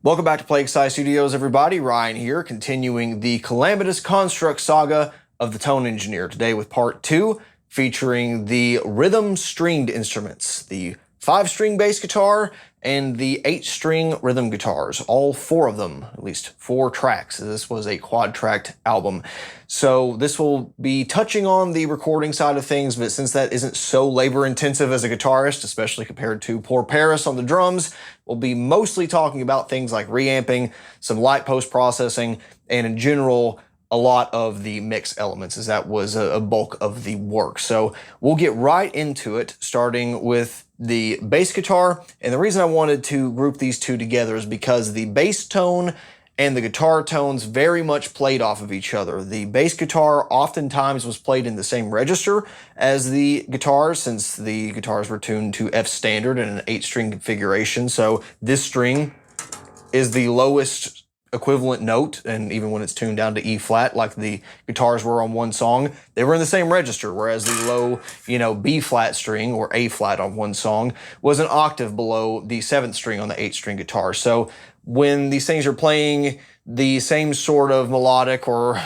Welcome back to Plague Scythe Studios, everybody. Ryan here, continuing the Calamitous construct saga of the Tone Engineer. Today with part 2, featuring the rhythm stringed instruments, the 5-string bass guitar and the 8-string rhythm guitars, all 4 of them, at least 4 tracks. This was a quad-tracked album. So this will be touching on the recording side of things, but since that isn't so labor-intensive as a guitarist, especially compared to poor Paris on the drums, we'll be mostly talking about things like reamping, some light post-processing, and in general, a lot of the mix elements, as that was a bulk of the work. So we'll get right into it, starting with the bass guitar. And the reason I wanted to group these two together is because the bass tone and the guitar tones very much played off of each other. The bass guitar oftentimes was played in the same register as the guitar, since the guitars were tuned to F standard in an 8-string configuration. So this string is the lowest equivalent note, and even when it's tuned down to E flat like the guitars were on one song, they were in the same register, whereas the low, B flat string or A flat on one song was an octave below the 7th string on the 8-string guitar. So when these things are playing the same sort of melodic or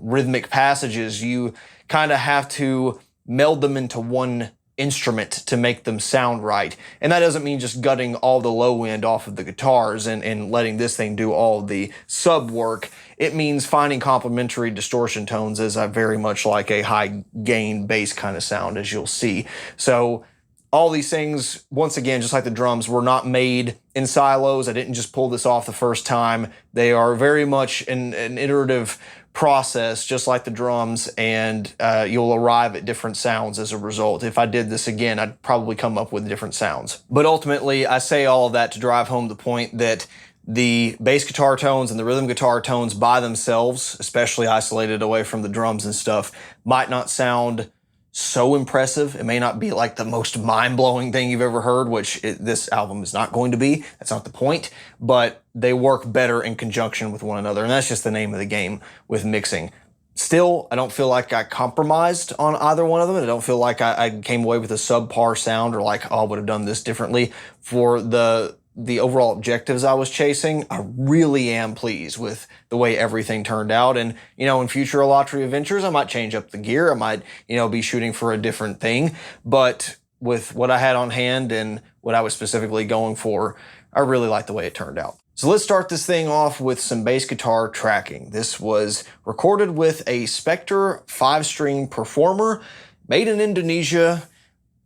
rhythmic passages, you kind of have to meld them into one instrument to make them sound right. And that doesn't mean just gutting all the low end off of the guitars and letting this thing do all the sub work. It means finding complementary distortion tones, as I very much like a high gain bass kind of sound, as you'll see. So all these things, once again, just like the drums, were not made in silos. I didn't just pull this off the first time. They are very much an iterative process, just like the drums, and you'll arrive at different sounds as a result. If I did this again, I'd probably come up with different sounds. But ultimately, I say all of that to drive home the point that the bass guitar tones and the rhythm guitar tones by themselves, especially isolated away from the drums and stuff, might not sound so impressive. It may not be like the most mind-blowing thing you've ever heard, which this album is not going to be. That's not the point. But they work better in conjunction with one another, and that's just the name of the game with mixing. Still, I don't feel like I compromised on either one of them. I don't feel like I came away with a subpar sound or like, oh, I would have done this differently. For the overall objectives I was chasing, I really am pleased with the way everything turned out. And, in future Illatria ventures, I might change up the gear. I might, be shooting for a different thing. But with what I had on hand and what I was specifically going for, I really like the way it turned out. So let's start this thing off with some bass guitar tracking. This was recorded with a Spectre 5-string Performer made in Indonesia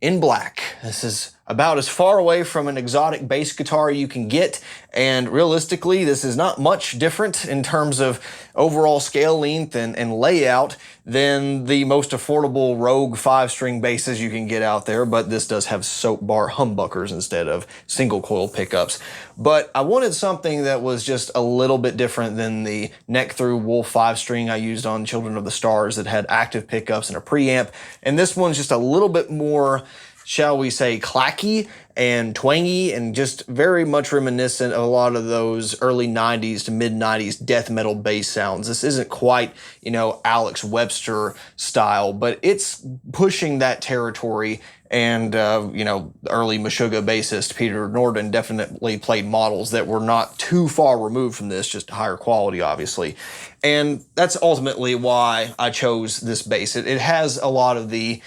in black. This is about as far away from an exotic bass guitar you can get, and realistically, this is not much different in terms of overall scale length and layout than the most affordable Rogue 5-string basses you can get out there, but this does have soap bar humbuckers instead of single coil pickups. But I wanted something that was just a little bit different than the neck-through Wolf 5-string I used on Children of the Stars that had active pickups and a preamp, and this one's just a little bit more, shall we say, clacky and twangy, and just very much reminiscent of a lot of those early 90s to mid 90s death metal bass sounds. This isn't quite, Alex Webster style, but it's pushing that territory. And, early Meshuggah bassist Peter Norden definitely played models that were not too far removed from this, just higher quality, obviously. And that's ultimately why I chose this bass. It has a lot of the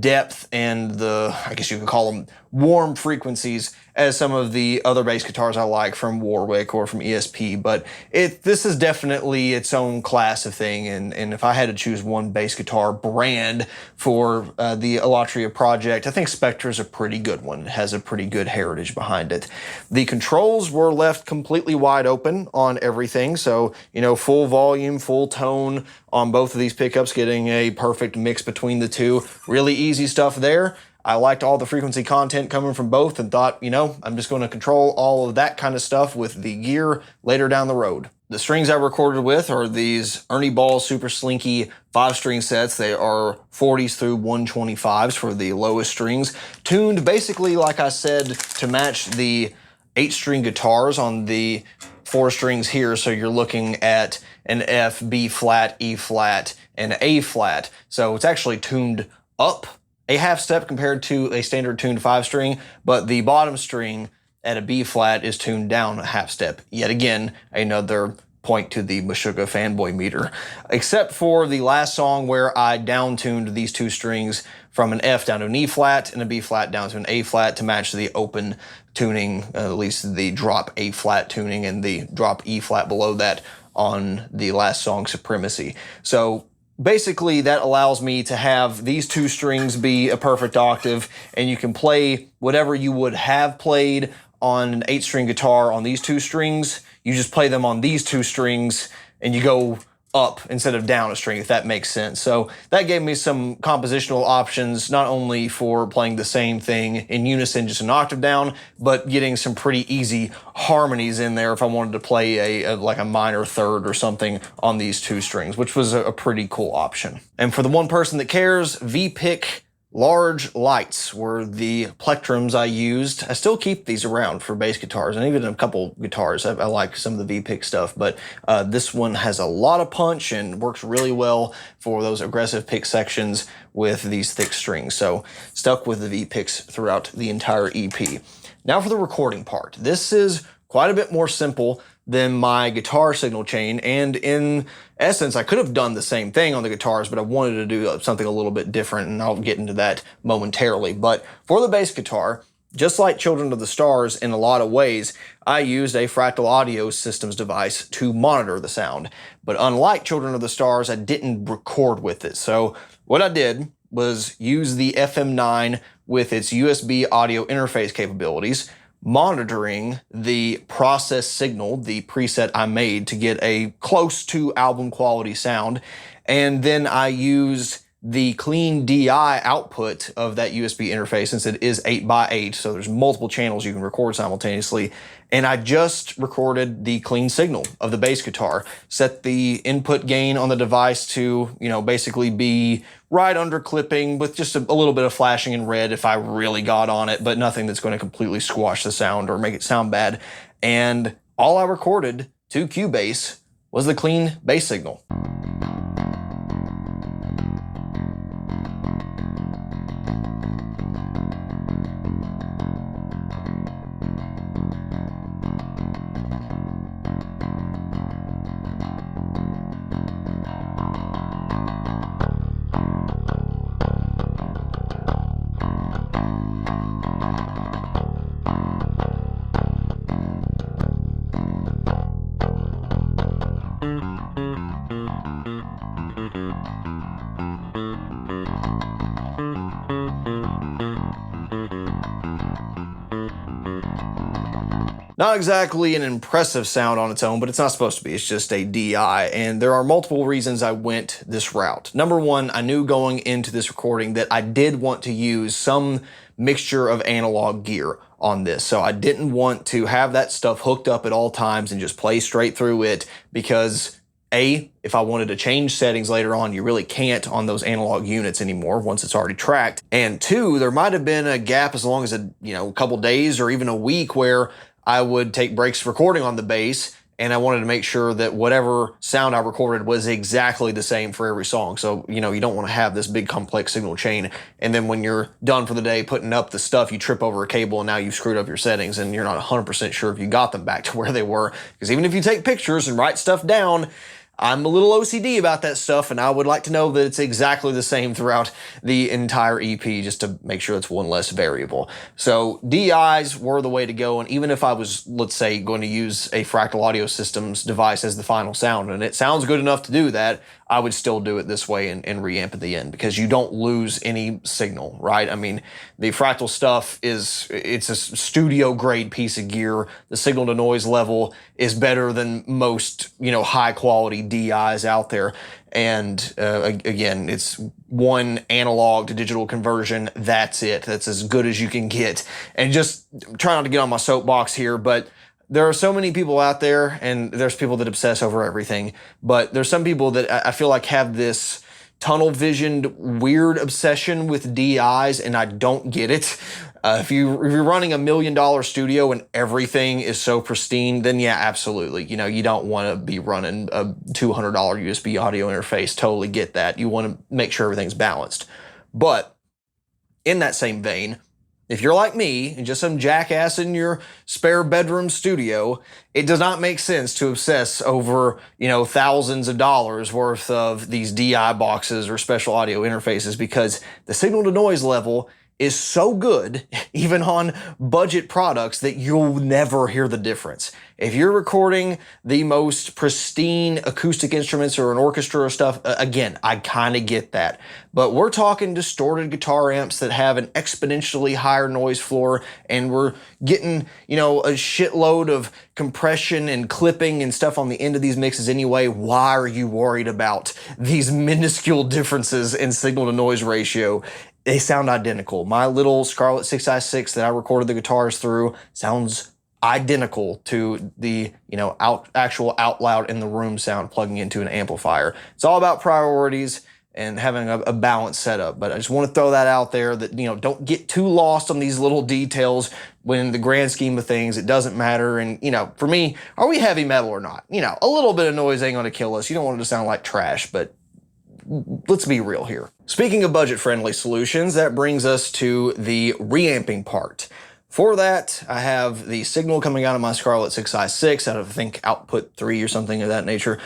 depth and I guess you could call them warm frequencies as some of the other bass guitars I like from Warwick or from ESP, but this is definitely its own class of thing, and if I had to choose one bass guitar brand for the Illatria project, I think Spectre is a pretty good one. It has a pretty good heritage behind it. The controls were left completely wide open on everything, so full volume, full tone on both of these pickups, getting a perfect mix between the two. Really easy stuff there. I liked all the frequency content coming from both and thought, I'm just going to control all of that kind of stuff with the gear later down the road. The strings I recorded with are these Ernie Ball Super Slinky 5-string sets. They are 40s through 125s for the lowest strings, tuned basically, like I said, to match the 8-string guitars on the 4 strings here. So you're looking at an F, B flat, E flat, and A flat. So it's actually tuned up a half step compared to a standard tuned 5-string, but the bottom string at a B flat is tuned down a half step. Yet again, another point to the Meshuggah fanboy meter. Except for the last song where I down-tuned these two strings from an F down to an E flat and a B flat down to an A flat to match the open tuning, at least the drop A flat tuning and the drop E flat below that on the last song, Supremacy. So basically that allows me to have these two strings be a perfect octave, and you can play whatever you would have played on an 8-string guitar on these two strings. You just play them on these two strings and you go up instead of down a string, if that makes sense. So that gave me some compositional options, not only for playing the same thing in unison, just an octave down, but getting some pretty easy harmonies in there if I wanted to play like a minor third or something on these two strings, which was a pretty cool option. And for the one person that cares, V-Pick large lights were the plectrums I used. I still keep these around for bass guitars and even a couple guitars. I like some of the V-Pick stuff, but this one has a lot of punch and works really well for those aggressive pick sections with these thick strings. So stuck with the V-Picks throughout the entire EP. Now for the recording part. This is quite a bit more simple than my guitar signal chain, and in essence I could have done the same thing on the guitars, but I wanted to do something a little bit different, and I'll get into that momentarily. But for the bass guitar, just like Children of the Stars in a lot of ways, I used a Fractal Audio Systems device to monitor the sound. But unlike Children of the Stars, I didn't record with it. So what I did was use the FM9 with its USB audio interface capabilities, monitoring the process signal, the preset I made to get a close to album quality sound. And then I used the clean DI output of that USB interface, since it is 8x8, so there's multiple channels you can record simultaneously. And I just recorded the clean signal of the bass guitar, set the input gain on the device to, basically be right under clipping with just a little bit of flashing in red if I really got on it, but nothing that's going to completely squash the sound or make it sound bad. And all I recorded to Cubase was the clean bass signal. Not exactly an impressive sound on its own, but it's not supposed to be. It's just a DI, and there are multiple reasons I went this route. Number one, I knew going into this recording that I did want to use some mixture of analog gear on this. So I didn't want to have that stuff hooked up at all times and just play straight through it, because if I wanted to change settings later on, you really can't on those analog units anymore once it's already tracked. And two, there might have been a gap as long as a couple days or even a week where I would take breaks recording on the bass, and I wanted to make sure that whatever sound I recorded was exactly the same for every song. So, you don't want to have this big complex signal chain, and then when you're done for the day putting up the stuff, you trip over a cable and now you've screwed up your settings and you're not 100% sure if you got them back to where they were. Because even if you take pictures and write stuff down, I'm a little OCD about that stuff, and I would like to know that it's exactly the same throughout the entire EP, just to make sure it's one less variable. So DIs were the way to go, and even if I was, let's say, going to use a Fractal Audio Systems device as the final sound, and it sounds good enough to do that, I would still do it this way and reamp at the end, because you don't lose any signal, right? I mean, the Fractal stuff it's a studio grade piece of gear. The signal to noise level is better than most, high quality DIs out there. And again, it's one analog to digital conversion. That's it. That's as good as you can get. And just try not to get on my soapbox here, but there are so many people out there, and there's people that obsess over everything, but there's some people that I feel like have this tunnel visioned weird obsession with DIs, and I don't get it. If you're running $1 million studio and everything is so pristine, then yeah, absolutely. You don't want to be running a $200 USB audio interface. Totally get that. You want to make sure everything's balanced. But in that same vein, if you're like me and just some jackass in your spare bedroom studio, it does not make sense to obsess over, thousands of dollars worth of these DI boxes or special audio interfaces, because the signal to noise level is so good, even on budget products, that you'll never hear the difference. If you're recording the most pristine acoustic instruments or an orchestra or stuff, again, I kind of get that. But we're talking distorted guitar amps that have an exponentially higher noise floor, and we're getting, a shitload of compression and clipping and stuff on the end of these mixes anyway. Why are you worried about these minuscule differences in signal to noise ratio? They sound identical. My little Scarlett 6i6 that I recorded the guitars through sounds identical to the, actual out loud in the room sound plugging into an amplifier. It's all about priorities and having a balanced setup. But I just want to throw that out there that, don't get too lost on these little details when in the grand scheme of things, it doesn't matter. And, for me, are we heavy metal or not? A little bit of noise ain't going to kill us. You don't want it to sound like trash, but let's be real here. Speaking of budget-friendly solutions, that brings us to the reamping part. For that, I have the signal coming out of my Scarlett 6i6 out of, I think, output 3 or something of that nature,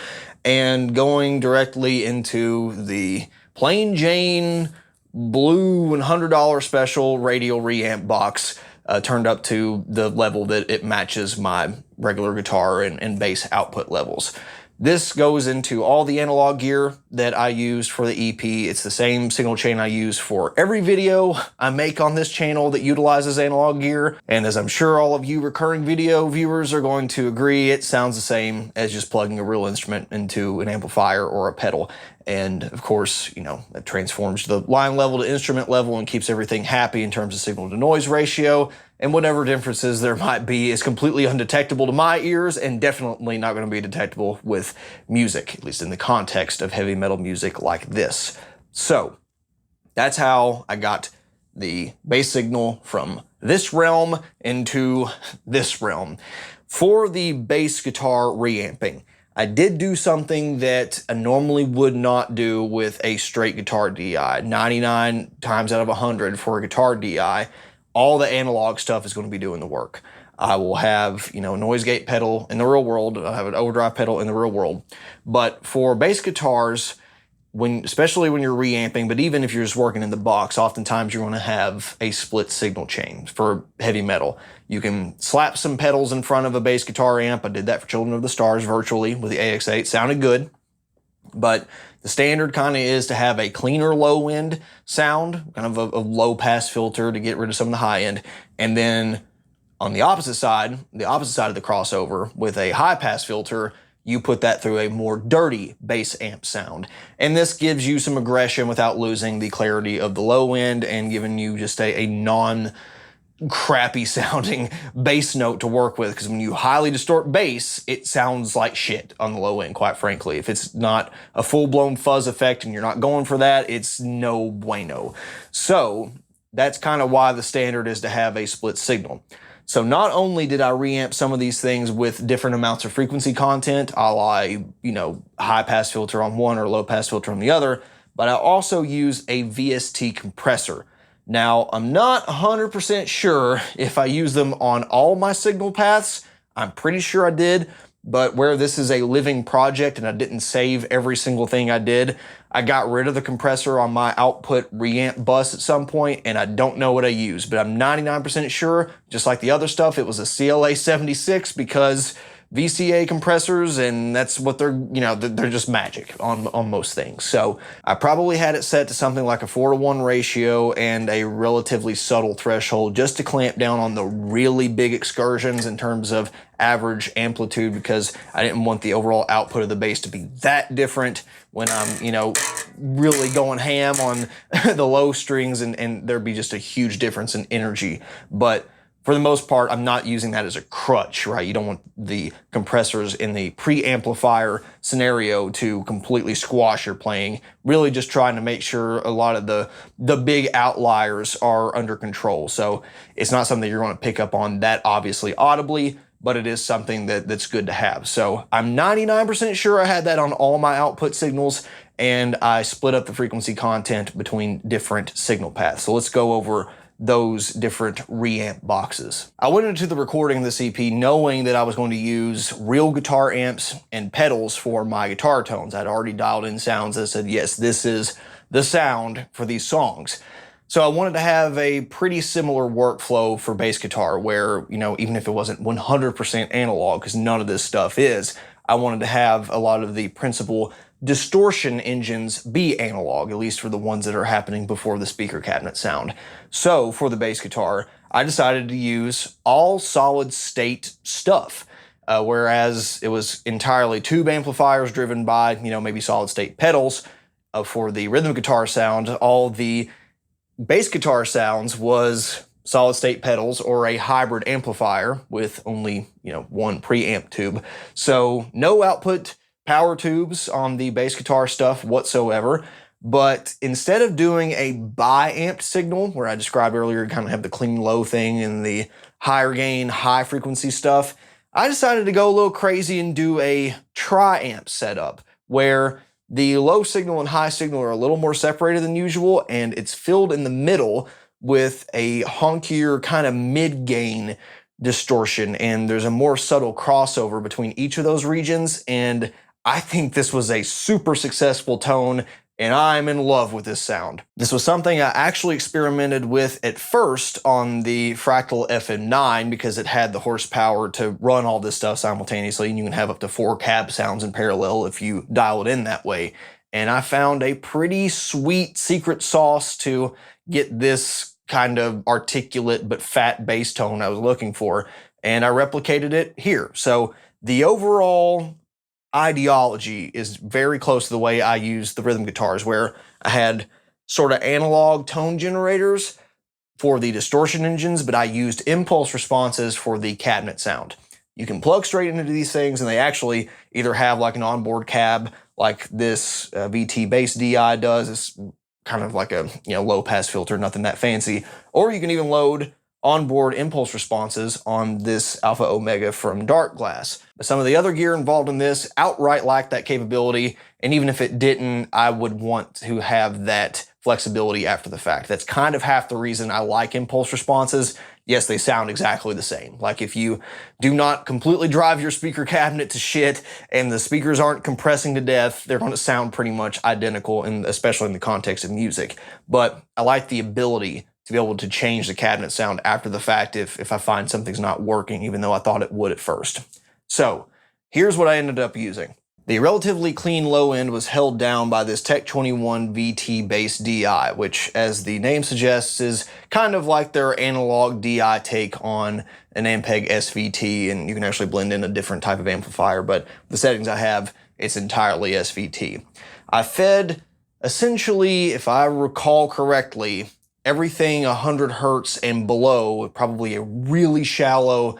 and going directly into the plain Jane blue $100 special radial reamp box, turned up to the level that it matches my regular guitar and bass output levels. This goes into all the analog gear that I used for the EP. It's the same signal chain I use for every video I make on this channel that utilizes analog gear. And as I'm sure all of you recurring video viewers are going to agree, it sounds the same as just plugging a real instrument into an amplifier or a pedal. And of course, it transforms the line level to instrument level and keeps everything happy in terms of signal to noise ratio. And whatever differences there might be is completely undetectable to my ears, and definitely not going to be detectable with music, at least in the context of heavy metal music like this. So that's how I got the bass signal from this realm into this realm. For the bass guitar reamping, I did do something that I normally would not do with a straight guitar DI. 99 times out of 100 for a guitar DI, all the analog stuff is going to be doing the work. I will have, a noise gate pedal in the real world. I have an overdrive pedal in the real world. But for bass guitars, especially when you're reamping, but even if you're just working in the box, oftentimes you're going to have a split signal chain for heavy metal. You can slap some pedals in front of a bass guitar amp. I did that for Children of the Stars virtually with the AX8. Sounded good. But the standard kind of is to have a cleaner low end sound, kind of a low pass filter to get rid of some of the high end. And then on the opposite side of the crossover with a high pass filter, you put that through a more dirty bass amp sound. And this gives you some aggression without losing the clarity of the low end and giving you just a non-crappy sounding bass note to work with. Because when you highly distort bass, it sounds like shit on the low end, quite frankly. If it's not a full-blown fuzz effect and you're not going for that, it's no bueno. So that's kind of why the standard is to have a split signal. So not only did I reamp some of these things with different amounts of frequency content, a la, high pass filter on one or low pass filter on the other, but I also used a VST compressor. Now, I'm not 100% sure if I use them on all my signal paths. I'm pretty sure I did, but where this is a living project and I didn't save every single thing I did, I got rid of the compressor on my output reamp bus at some point, and I don't know what I used, but I'm 99% sure, just like the other stuff, it was a CLA 76 because VCA compressors, and that's what they're just magic on most things. So I probably had it set to something like a 4-to-1 ratio and a relatively subtle threshold just to clamp down on the really big excursions in terms of average amplitude, because I didn't want the overall output of the bass to be that different when I'm, really going ham on the low strings and there'd be just a huge difference in energy. But for the most part, I'm not using that as a crutch, right? You don't want the compressors in the preamplifier scenario to completely squash your playing. Really just trying to make sure a lot of the big outliers are under control. So it's not something you're going to pick up on that obviously audibly, but it is something that's good to have. So I'm 99% sure I had that on all my output signals, and I split up the frequency content between different signal paths. So let's go over those different reamp boxes. I went into the recording of this EP knowing that I was going to use real guitar amps and pedals for my guitar tones. I'd already dialed in sounds that said, yes, this is the sound for these songs. So I wanted to have a pretty similar workflow for bass guitar where, you know, even if it wasn't 100% analog, because none of this stuff is, I wanted to have a lot of the principal distortion engines be analog, at least for the ones that are happening before the speaker cabinet sound. So for the bass guitar, I decided to use all solid state stuff. Whereas it was entirely tube amplifiers driven by, you know, maybe solid state pedals. For the rhythm guitar sound, all the bass guitar sounds was solid state pedals or a hybrid amplifier with only, you know, one preamp tube. So no output power tubes on the bass guitar stuff whatsoever. But instead of doing a bi-amped signal, where I described earlier, you kind of have the clean low thing and the higher gain, high frequency stuff, I decided to go a little crazy and do a tri-amp setup where the low signal and high signal are a little more separated than usual, and it's filled in the middle with a honkier kind of mid-gain distortion, and there's a more subtle crossover between each of those regions, and I think this was a super successful tone, and I'm in love with this sound. This was something I actually experimented with at first on the Fractal FM9 because it had the horsepower to run all this stuff simultaneously, and you can have up to 4 cab sounds in parallel if you dial it in that way. And I found a pretty sweet secret sauce to get this kind of articulate but fat bass tone I was looking for, and I replicated it here. So the overall ideology is very close to the way I use the rhythm guitars, where I had sort of analog tone generators for the distortion engines, but I used impulse responses for the cabinet sound. You can plug straight into these things, and they actually either have like an onboard cab like this VT bass DI does. It's kind of like a, you know, low pass filter, nothing that fancy, or you can even load onboard impulse responses on this Alpha Omega from Dark Glass. But some of the other gear involved in this outright lacked that capability, and even if it didn't, I would want to have that flexibility after the fact. That's kind of half the reason I like impulse responses. Yes, they sound exactly the same. Like if you do not completely drive your speaker cabinet to shit and the speakers aren't compressing to death, they're going to sound pretty much identical, and especially in the context of music. But I like the ability to be able to change the cabinet sound after the fact if I find something's not working, even though I thought it would at first. So here's what I ended up using. The relatively clean low end was held down by this Tech 21 VT bass DI, which, as the name suggests, is kind of like their analog DI take on an Ampeg SVT, and you can actually blend in a different type of amplifier, but the settings I have, it's entirely SVT. I fed, essentially, if I recall correctly, everything 100 hertz and below, probably a really shallow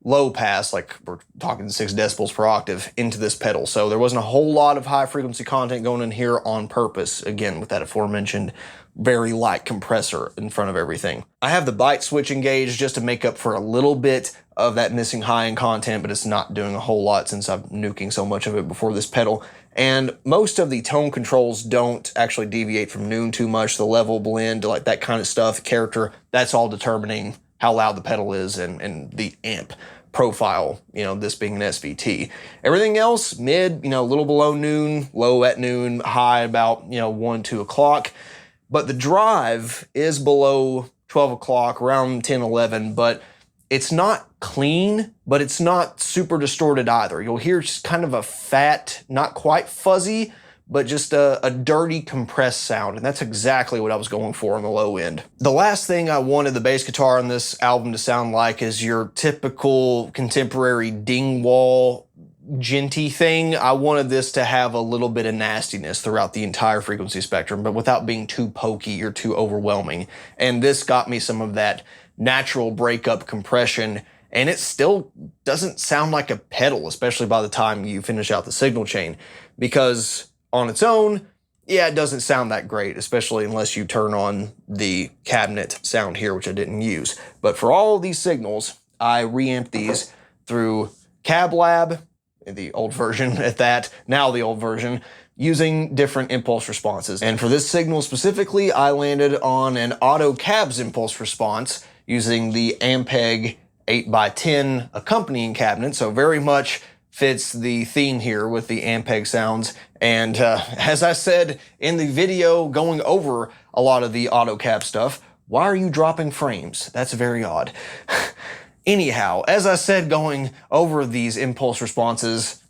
low pass, like we're talking 6 decibels per octave, into this pedal. So there wasn't a whole lot of high frequency content going in here on purpose, again, with that aforementioned very light compressor in front of everything. I have the byte switch engaged just to make up for a little bit of that missing high-end content, but it's not doing a whole lot since I'm nuking so much of it before this pedal. And most of the tone controls don't actually deviate from noon too much. The level, blend, like that kind of stuff, character, that's all determining how loud the pedal is and the amp profile, you know, this being an SVT. Everything else, mid, you know, a little below noon, low at noon, high about, you know, 1, 2 o'clock. But the drive is below 12 o'clock, around 10, 11, but it's not clean, but it's not super distorted either. You'll hear just kind of a fat, not quite fuzzy, but just a dirty compressed sound, and that's exactly what I was going for on the low end. The last thing I wanted the bass guitar on this album to sound like is your typical contemporary dingwall djenty thing. I wanted this to have a little bit of nastiness throughout the entire frequency spectrum, but without being too pokey or too overwhelming. And this got me some of that natural breakup compression, and it still doesn't sound like a pedal, especially by the time you finish out the signal chain, because on its own, yeah, it doesn't sound that great, especially unless you turn on the cabinet sound here, which I didn't use. But for all of these signals, I reamped these through Cab Lab, the old version at that, now the old version, using different impulse responses. And for this signal specifically, I landed on an auto cabs impulse response using the Ampeg 8x10 accompanying cabinet, so very much fits the theme here with the Ampeg sounds. And as I said in the video going over a lot of the auto cab stuff, why are you dropping frames? That's very odd. Anyhow, as I said going over these impulse responses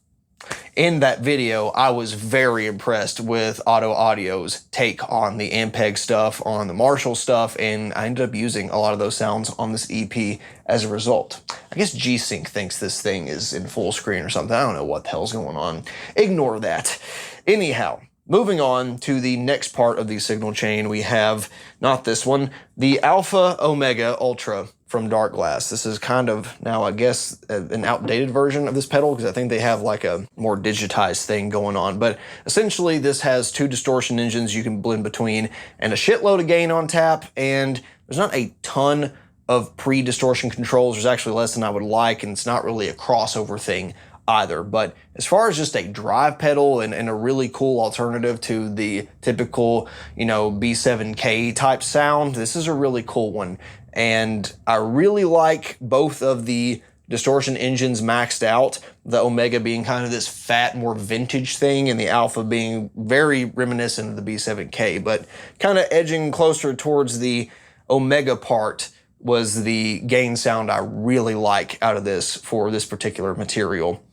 in that video, I was very impressed with Auto Audio's take on the Ampeg stuff, on the Marshall stuff, and I ended up using a lot of those sounds on this EP as a result. I guess G-Sync thinks this thing is in full screen or something. I don't know what the hell's going on. Ignore that. Anyhow, moving on to the next part of the signal chain, we have, not this one, the Alpha Omega Ultra from Dark Glass. This is kind of now, I guess, an outdated version of this pedal because I think they have like a more digitized thing going on. But essentially, this has two distortion engines you can blend between and a shitload of gain on tap. And there's not a ton of pre-distortion controls. There's actually less than I would like, and it's not really a crossover thing either. But as far as just a drive pedal and a really cool alternative to the typical, B7K type sound, this is a really cool one. And I really like both of the distortion engines maxed out, the Omega being kind of this fat, more vintage thing, and the Alpha being very reminiscent of the B7K, but kind of edging closer towards the Omega part was the gain sound I really like out of this for this particular material.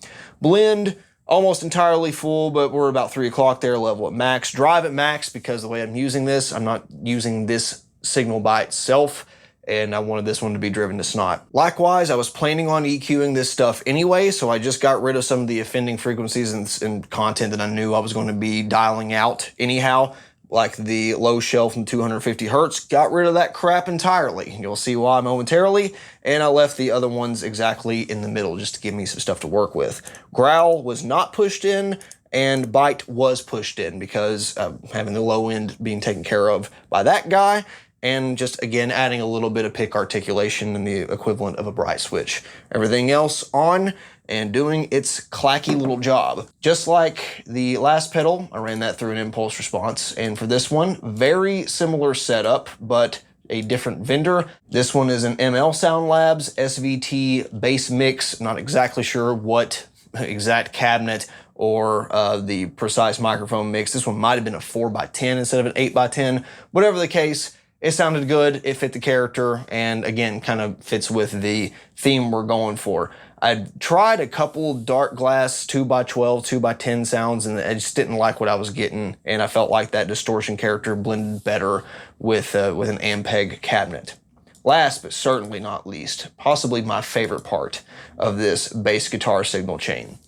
Blend, almost entirely full, but we're about 3 o'clock there, level at max. Drive at max because the way I'm using this, I'm not using this signal by itself, and I wanted this one to be driven to snot. Likewise, I was planning on EQing this stuff anyway, so I just got rid of some of the offending frequencies and content that I knew I was going to be dialing out anyhow, like the low shelf from 250 hertz, got rid of that crap entirely. You'll see why momentarily, and I left the other ones exactly in the middle just to give me some stuff to work with. Growl was not pushed in, and bite was pushed in because having the low end being taken care of by that guy, and just, again, adding a little bit of pick articulation in the equivalent of a bright switch. Everything else on and doing its clacky little job. Just like the last pedal, I ran that through an impulse response, and for this one, very similar setup, but a different vendor. This one is an ML Sound Labs SVT bass mix. Not exactly sure what exact cabinet or the precise microphone mix. This one might have been a 4x10 instead of an 8x10. Whatever the case, it sounded good, it fit the character, and again, kind of fits with the theme we're going for. I tried a couple Dark Glass 2x12, 2x10 sounds, and I just didn't like what I was getting, and I felt like that distortion character blended better with an Ampeg cabinet. Last, but certainly not least, possibly my favorite part of this bass guitar signal chain,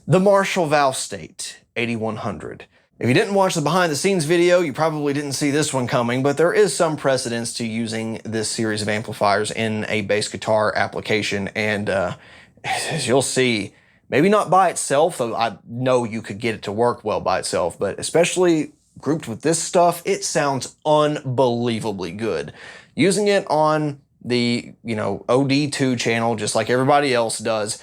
the Marshall Valve State 8100. If you didn't watch the behind the scenes video, you probably didn't see this one coming, but there is some precedence to using this series of amplifiers in a bass guitar application, and as you'll see, maybe not by itself, though I know you could get it to work well by itself, but especially grouped with this stuff, it sounds unbelievably good. Using it on the, OD2 channel, just like everybody else does,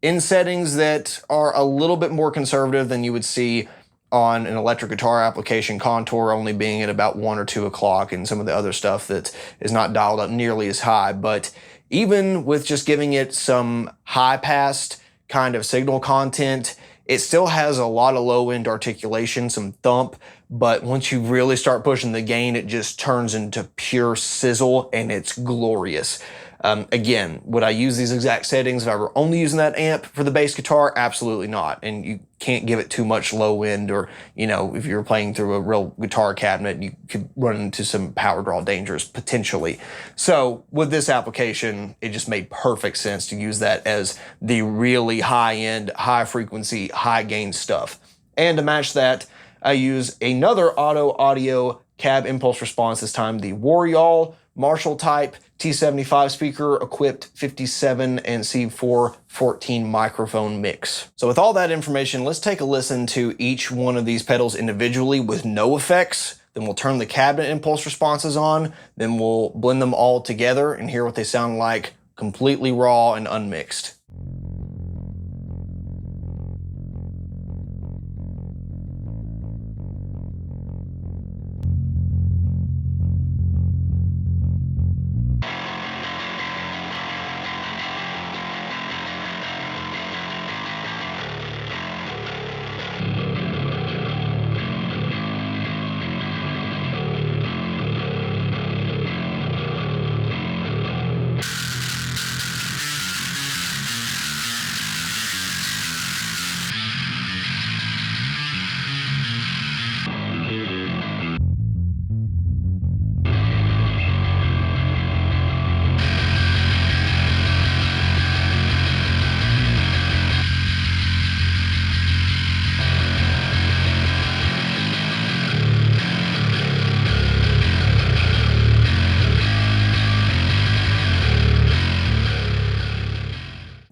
in settings that are a little bit more conservative than you would see on an electric guitar application, contour only being at about 1 or 2 o'clock, and some of the other stuff that is not dialed up nearly as high. But even with just giving it some high-passed kind of signal content, it still has a lot of low-end articulation, some thump, but once you really start pushing the gain, it just turns into pure sizzle, and it's glorious. Again, would I use these exact settings if I were only using that amp for the bass guitar? Absolutely not. And you can't give it too much low end, or, if you're playing through a real guitar cabinet, you could run into some power draw dangers potentially. So with this application, it just made perfect sense to use that as the really high end, high frequency, high gain stuff. And to match that, I use another Auto Audio cab impulse response, this time the Warrior Marshall type T75 speaker equipped 57 and C414 microphone mix. So with all that information, let's take a listen to each one of these pedals individually with no effects. Then we'll turn the cabinet impulse responses on. Then we'll blend them all together and hear what they sound like completely raw and unmixed.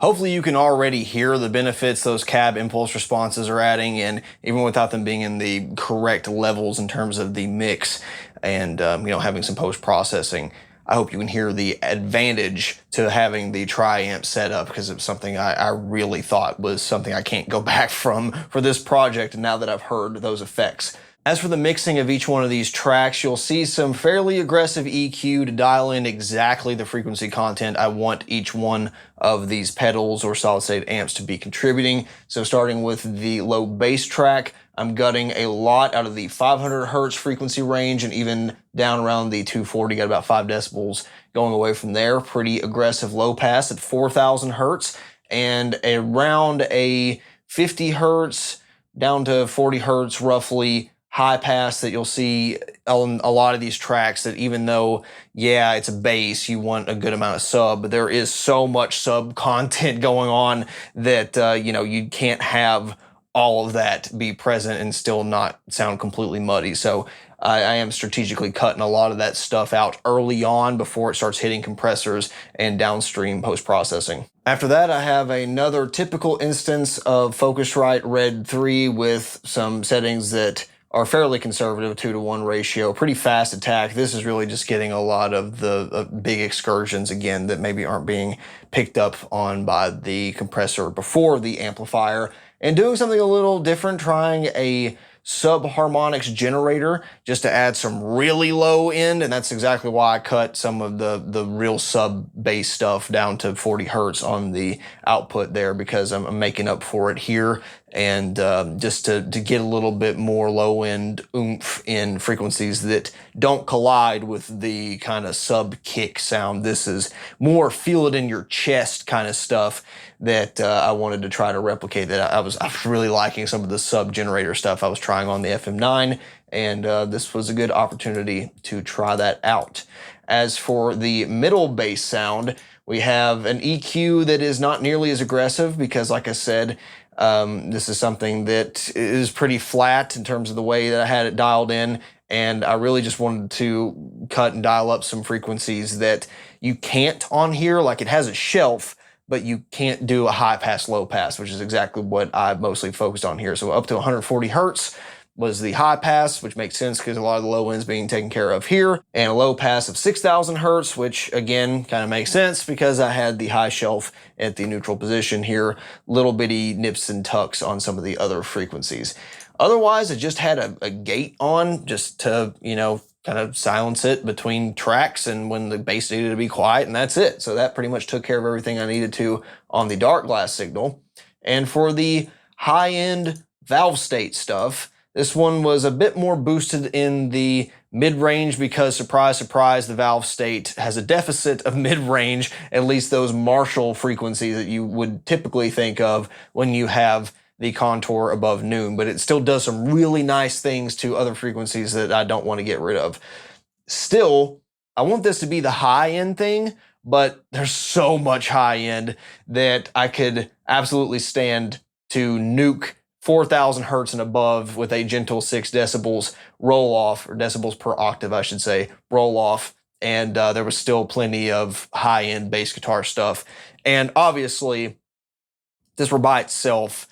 Hopefully you can already hear the benefits those cab impulse responses are adding, and even without them being in the correct levels in terms of the mix and having some post-processing. I hope you can hear the advantage to having the tri-amp set up, because it's something I really thought was something I can't go back from for this project now that I've heard those effects. As for the mixing of each one of these tracks, you'll see some fairly aggressive EQ to dial in exactly the frequency content I want each one of these pedals or solid state amps to be contributing. So starting with the low bass track, I'm gutting a lot out of the 500 hertz frequency range and even down around the 240, got about 5 decibels going away from there. Pretty aggressive low pass at 4,000 hertz and around a 50 hertz down to 40 hertz roughly high pass that you'll see on a lot of these tracks, that even though, yeah, it's a bass, you want a good amount of sub, but there is so much sub content going on that, you can't have all of that be present and still not sound completely muddy. So I am strategically cutting a lot of that stuff out early on before it starts hitting compressors and downstream post-processing. After that, I have another typical instance of Focusrite Red 3 with some settings that are fairly conservative, 2-to-1 ratio, pretty fast attack. This is really just getting a lot of the big excursions again that maybe aren't being picked up on by the compressor before the amplifier, and doing something a little different, trying a sub-harmonics generator just to add some really low end, and that's exactly why I cut some of the real sub bass stuff down to 40 hertz on the output there, because I'm making up for it here, and just to get a little bit more low end oomph in frequencies that don't collide with the kind of sub kick sound. This is more feel it in your chest kind of stuff that I wanted to try to replicate. That I was really liking some of the sub generator stuff I was trying on the FM9, and this was a good opportunity to try that out. As for the middle bass sound, we have an EQ that is not nearly as aggressive because, like I said, this is something that is pretty flat in terms of the way that I had it dialed in, and I really just wanted to cut and dial up some frequencies that you can't on here. Like, it has a shelf, but you can't do a high pass, low pass, which is exactly what I mostly focused on here. So up to 140 hertz was the high pass, which makes sense because a lot of the low ends being taken care of here, and a low pass of 6,000 hertz, which again kind of makes sense because I had the high shelf at the neutral position here, little bitty nips and tucks on some of the other frequencies. Otherwise, I just had a gate on just to, kind of silence it between tracks and when the bass needed to be quiet, and that's it. So that pretty much took care of everything I needed to on the dark glass signal. And for the high-end valve state stuff, this one was a bit more boosted in the mid-range because, surprise, surprise, the valve state has a deficit of mid-range, at least those Marshall frequencies that you would typically think of when you have the contour above noon, but it still does some really nice things to other frequencies that I don't want to get rid of. Still, I want this to be the high-end thing, but there's so much high-end that I could absolutely stand to nuke 4,000 hertz and above with a gentle 6 decibels roll off, or decibels per octave, I should say, roll off. And there was still plenty of high-end bass guitar stuff. And obviously, this were by itself,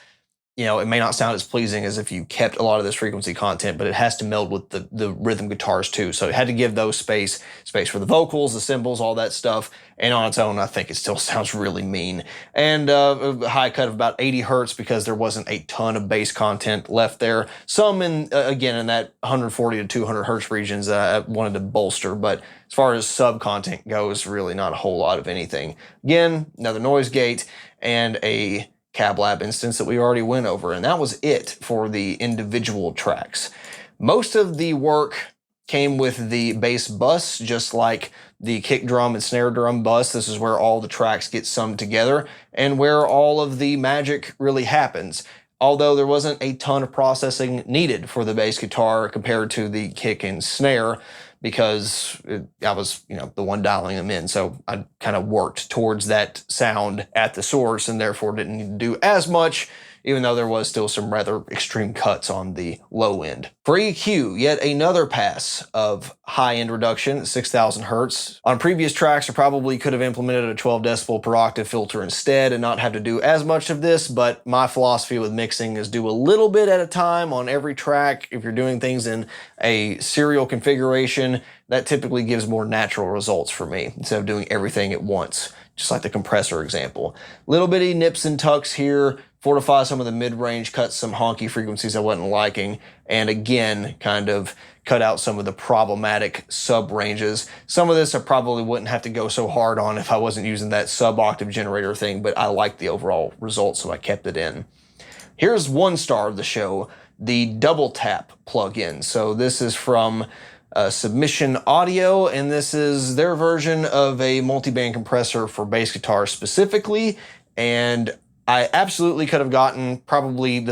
it may not sound as pleasing as if you kept a lot of this frequency content, but it has to meld with the rhythm guitars too. So it had to give those space for the vocals, the cymbals, all that stuff. And on its own, I think it still sounds really mean. And a high cut of about 80 hertz because there wasn't a ton of bass content left there. Some in that 140 to 200 hertz regions that I wanted to bolster, but as far as sub content goes, really not a whole lot of anything. Again, another noise gate and a Cab Lab instance that we already went over, and that was it for the individual tracks. Most of the work came with the bass bus, just like the kick drum and snare drum bus. This is where all the tracks get summed together and where all of the magic really happens. Although there wasn't a ton of processing needed for the bass guitar compared to the kick and snare, because I was, the one dialing them in. So I kind of worked towards that sound at the source and therefore didn't need to do as much, even though there was still some rather extreme cuts on the low end. For EQ, yet another pass of high-end reduction at 6,000 hertz. On previous tracks, I probably could have implemented a 12 decibel per octave filter instead and not have to do as much of this, but my philosophy with mixing is do a little bit at a time on every track. If you're doing things in a serial configuration, that typically gives more natural results for me instead of doing everything at once, just like the compressor example. Little bitty nips and tucks here, fortify some of the mid-range, cut some honky frequencies I wasn't liking, and again, kind of cut out some of the problematic sub-ranges. Some of this I probably wouldn't have to go so hard on if I wasn't using that sub-octave generator thing, but I like the overall result, so I kept it in. Here's one star of the show, the double tap plugin. So this is from Submission Audio, and this is their version of a multi-band compressor for bass guitar specifically, and I absolutely could have gotten probably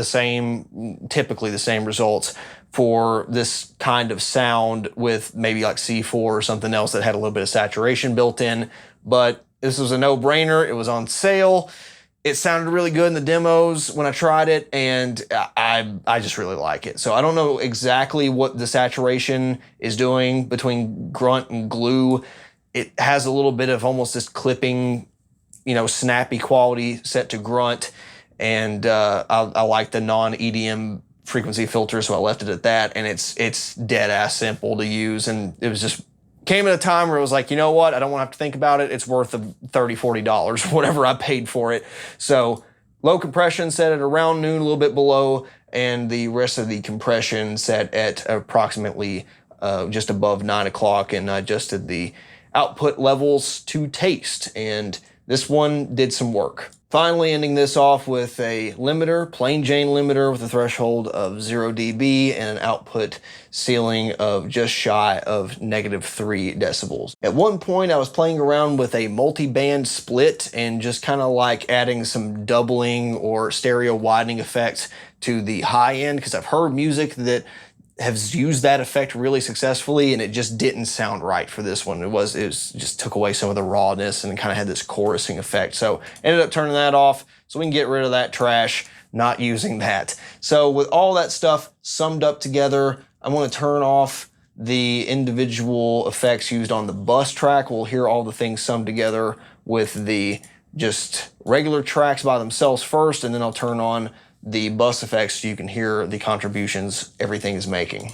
typically the same results for this kind of sound with maybe like C4 or something else that had a little bit of saturation built in, but this was a no-brainer. It was on sale. It sounded really good in the demos when I tried it, and I just really like it. So I don't know exactly what the saturation is doing between grunt and glue. It has a little bit of almost this clipping, snappy quality set to grunt, and I like the non-EDM frequency filter, so I left it at that, and it's dead-ass simple to use, and it was just came at a time where it was like, you know what, I don't want to have to think about it. It's worth the $30, $40, whatever I paid for it. So low compression set at around noon, a little bit below, and the rest of the compression set at approximately just above 9 o'clock, and I adjusted the output levels to taste, and this one did some work. Finally, ending this off with a limiter, plain Jane limiter with a threshold of 0 dB and an output ceiling of just shy of -3 decibels. At one point, I was playing around with a multi-band split and just kind of like adding some doubling or stereo widening effects to the high end, because I've heard music that has used that effect really successfully, and it just didn't sound right for this one. It just took away some of the rawness and kind of had this chorusing effect. So ended up turning that off so we can get rid of that trash, not using that. So with all that stuff summed up together, I'm going to turn off the individual effects used on the bus track. We'll hear all the things summed together with the just regular tracks by themselves first, and then I'll turn on the bus effects so you can hear the contributions everything is making.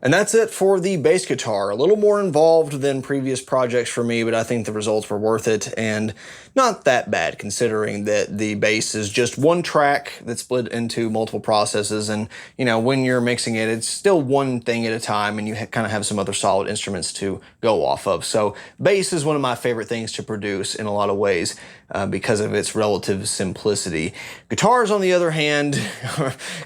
And that's it for the bass guitar. A little more involved than previous projects for me, but I think the results were worth it and not that bad considering that the bass is just one track that's split into multiple processes. And, you know, when you're mixing it, it's still one thing at a time and you kind of have some other solid instruments to go off of. So bass is one of my favorite things to produce in a lot of ways because of its relative simplicity. Guitars, on the other hand,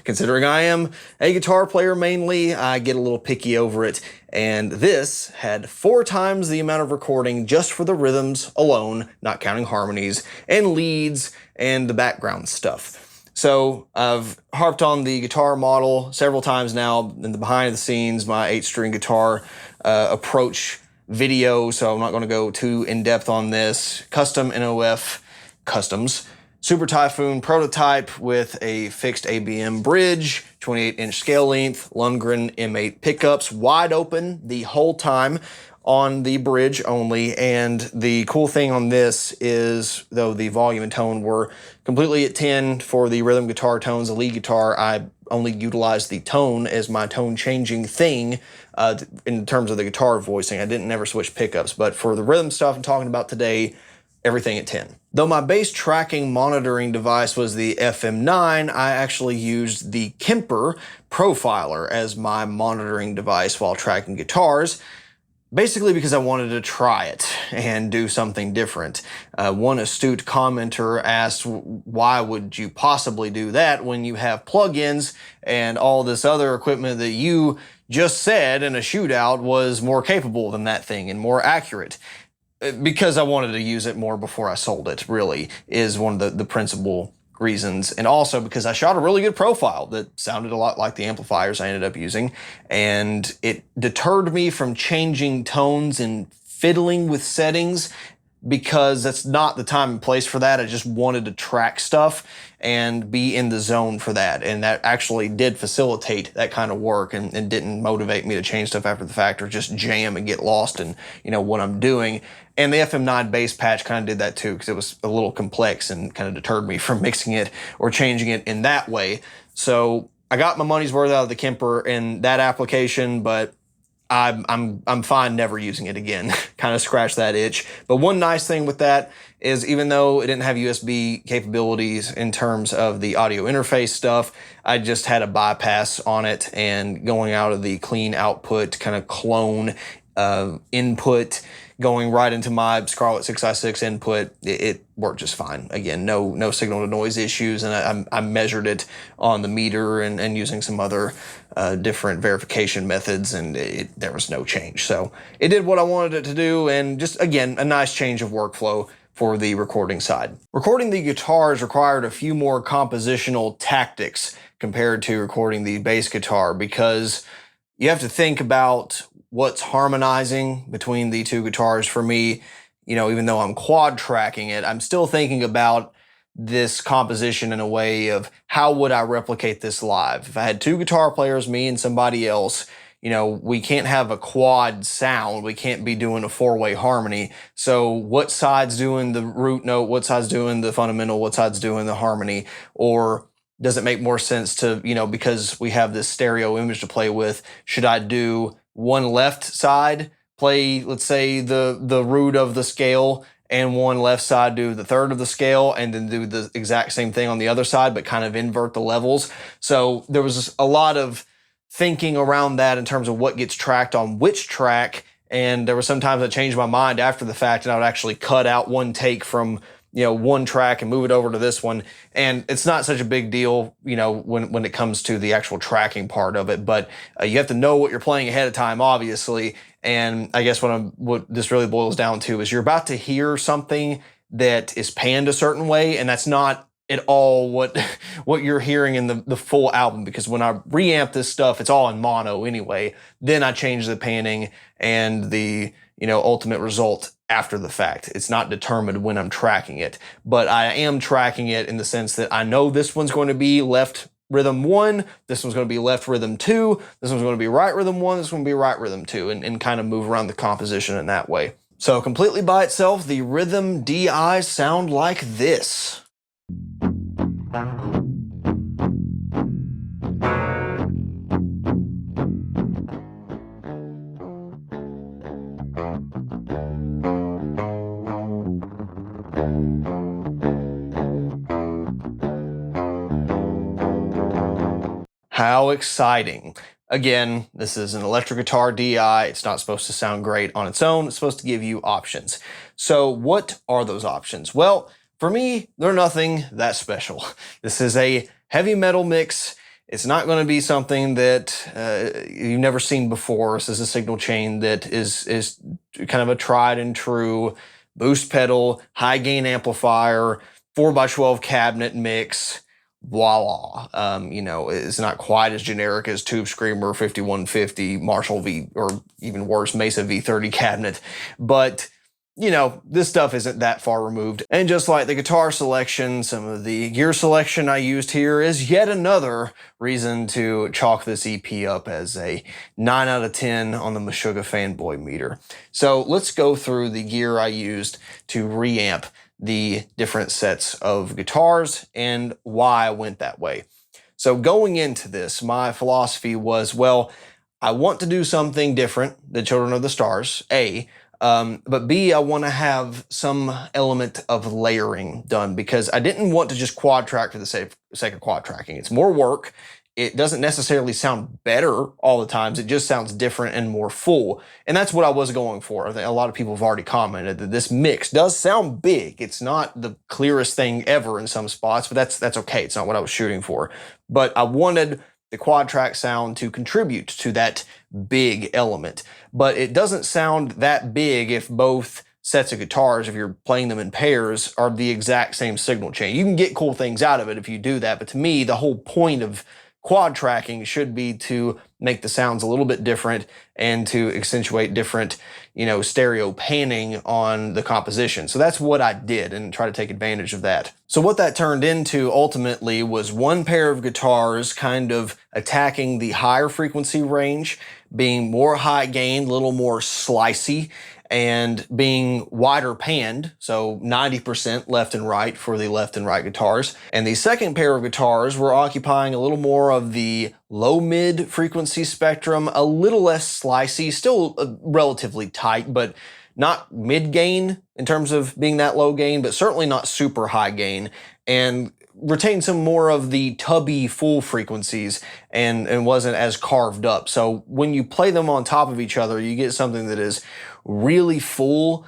considering I am a guitar player mainly, I get a little picky over it, and this had 4 times the amount of recording just for the rhythms alone, not counting harmonies and leads and the background stuff. So I've harped on the guitar model several times now in the behind the scenes, my 8-string guitar approach video, so I'm not going to go too in-depth on this. Custom NOF customs. Super Typhoon prototype with a fixed ABM bridge, 28-inch scale length, Lundgren M8 pickups, wide open the whole time on the bridge only. And the cool thing on this is, though the volume and tone were completely at 10 for the rhythm guitar tones, the lead guitar, I only utilized the tone as my tone changing thing in terms of the guitar voicing. I didn't never switch pickups, but for the rhythm stuff I'm talking about today, everything at 10. Though my bass tracking monitoring device was the FM9, I actually used the Kemper Profiler as my monitoring device while tracking guitars, basically because I wanted to try it and do something different. One astute commenter asked, why would you possibly do that when you have plugins and all this other equipment that you just said in a shootout was more capable than that thing and more accurate? Because I wanted to use it more before I sold it, really, is one of the principal reasons. And also because I shot a really good profile that sounded a lot like the amplifiers I ended up using. And it deterred me from changing tones and fiddling with settings because that's not the time and place for that. I just wanted to track stuff and be in the zone for that. And that actually did facilitate that kind of work and didn't motivate me to change stuff after the fact or just jam and get lost in, you know, what I'm doing. And the FM9 bass patch kind of did that too, because it was a little complex and kind of deterred me from mixing it or changing it in that way. So I got my money's worth out of the Kemper in that application, but I'm fine never using it again. Kind of scratch that itch. But one nice thing with that is even though it didn't have USB capabilities in terms of the audio interface stuff, I just had a bypass on it and going out of the clean output kind of clone input going right into my Scarlett 6i6 input, it worked just fine. Again, no signal to noise issues, and I measured it on the meter and using some other different verification methods, and there was no change. So it did what I wanted it to do, and just, again, a nice change of workflow for the recording side. Recording the guitars required a few more compositional tactics compared to recording the bass guitar, because you have to think about what's harmonizing between the two guitars. For me, you know, even though I'm quad tracking it, I'm still thinking about this composition in a way of how would I replicate this live? If I had 2 guitar players, me and somebody else, you know, we can't have a quad sound. We can't be doing a 4-way harmony. So what side's doing the root note? What side's doing the fundamental? What side's doing the harmony? Or does it make more sense to, you know, because we have this stereo image to play with, should I do one left side play, let's say, the root of the scale, and one left side do the third of the scale, and then do the exact same thing on the other side, but kind of invert the levels? So there was a lot of thinking around that in terms of what gets tracked on which track, and there were sometimes I changed my mind after the fact, and I would actually cut out one take from, you know, one track and move it over to this one. And it's not such a big deal, you know, when it comes to the actual tracking part of it, but you have to know what you're playing ahead of time, obviously. And I guess what this really boils down to is you're about to hear something that is panned a certain way, and that's not at all what you're hearing in the full album, because when I reamp this stuff, it's all in mono anyway. Then I change the panning and the, you know, ultimate result after the fact. It's not determined when I'm tracking it, but I am tracking it in the sense that I know this one's going to be left rhythm 1, this one's going to be left rhythm 2, this one's going to be right rhythm 1, this one's going to be right rhythm 2, and kind of move around the composition in that way. So completely by itself, the rhythm DIs sound like this. How exciting. Again, this is an electric guitar DI. It's not supposed to sound great on its own. It's supposed to give you options. So what are those options? Well, for me, they're nothing that special. This is a heavy metal mix. It's not going to be something that you've never seen before. This is a signal chain that is kind of a tried and true boost pedal, high gain amplifier, 4x12 cabinet mix. Voila. You know, it's not quite as generic as Tube Screamer 5150, Marshall V, or even worse, Mesa V30 cabinet. But, you know, this stuff isn't that far removed. And just like the guitar selection, some of the gear selection I used here is yet another reason to chalk this EP up as a 9 out of 10 on the Meshuggah fanboy meter. So let's go through the gear I used to reamp the different sets of guitars and why I went that way. So going into this, my philosophy was, well, I want to do something different than Children of the Stars, A, but B, I want to have some element of layering done because I didn't want to just quad track for the sake of quad tracking. It's more work. It doesn't necessarily sound better all the times. It just sounds different and more full. And that's what I was going for. I think a lot of people have already commented that this mix does sound big. It's not the clearest thing ever in some spots, but that's okay. It's not what I was shooting for. But I wanted the quad track sound to contribute to that big element. But it doesn't sound that big if both sets of guitars, if you're playing them in pairs, are the exact same signal chain. You can get cool things out of it if you do that. But to me, the whole point of quad tracking should be to make the sounds a little bit different and to accentuate different, you know, stereo panning on the composition. So that's what I did and try to take advantage of that. So what that turned into ultimately was one pair of guitars kind of attacking the higher frequency range, being more high gain, a little more slicey, and being wider panned, so 90% left and right for the left and right guitars. And the second pair of guitars were occupying a little more of the low-mid frequency spectrum, a little less slicey, still relatively tight, but not mid-gain in terms of being that low gain, but certainly not super high gain, and retained some more of the tubby full frequencies and wasn't as carved up. So when you play them on top of each other, you get something that is really full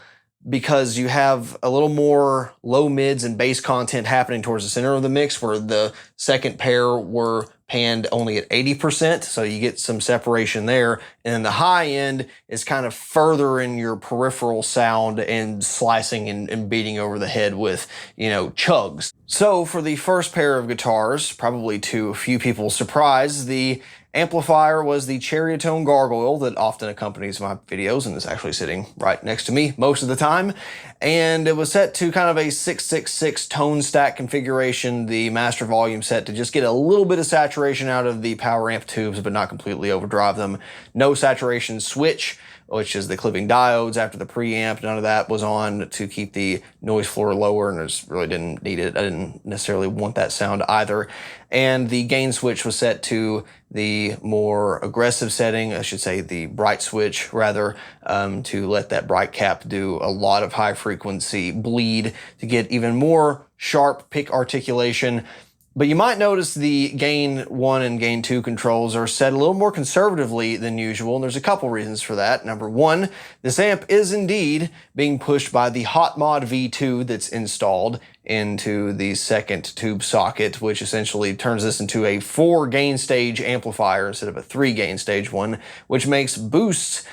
because you have a little more low mids and bass content happening towards the center of the mix, where the second pair were panned only at 80%, so you get some separation there. And then the high end is kind of further in your peripheral sound and slicing and beating over the head with, you know, chugs. So for the first pair of guitars, probably to a few people's surprise, the amplifier was the Cherrytone Gargoyle that often accompanies my videos and is actually sitting right next to me most of the time. And it was set to kind of a 666 tone stack configuration, the master volume set, to just get a little bit of saturation out of the power amp tubes, but not completely overdrive them. No saturation switch, which is the clipping diodes after the preamp. None of that was on to keep the noise floor lower, and I just really didn't need it. I didn't necessarily want that sound either. And the gain switch was set to the more aggressive setting, I should say the bright switch rather, to let that bright cap do a lot of high frequency bleed to get even more sharp pick articulation. But you might notice the gain 1 and gain 2 controls are set a little more conservatively than usual, and there's a couple reasons for that. Number one, this amp is indeed being pushed by the Hot Mod V2 that's installed into the second tube socket, which essentially turns this into a 4 gain stage amplifier instead of a 3 gain stage one, which makes boosts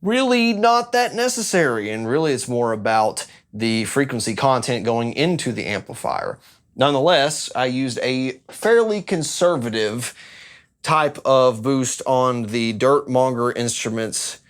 really not that necessary, and really it's more about the frequency content going into the amplifier. Nonetheless, I used a fairly conservative type of boost on the Dirtmonger Instruments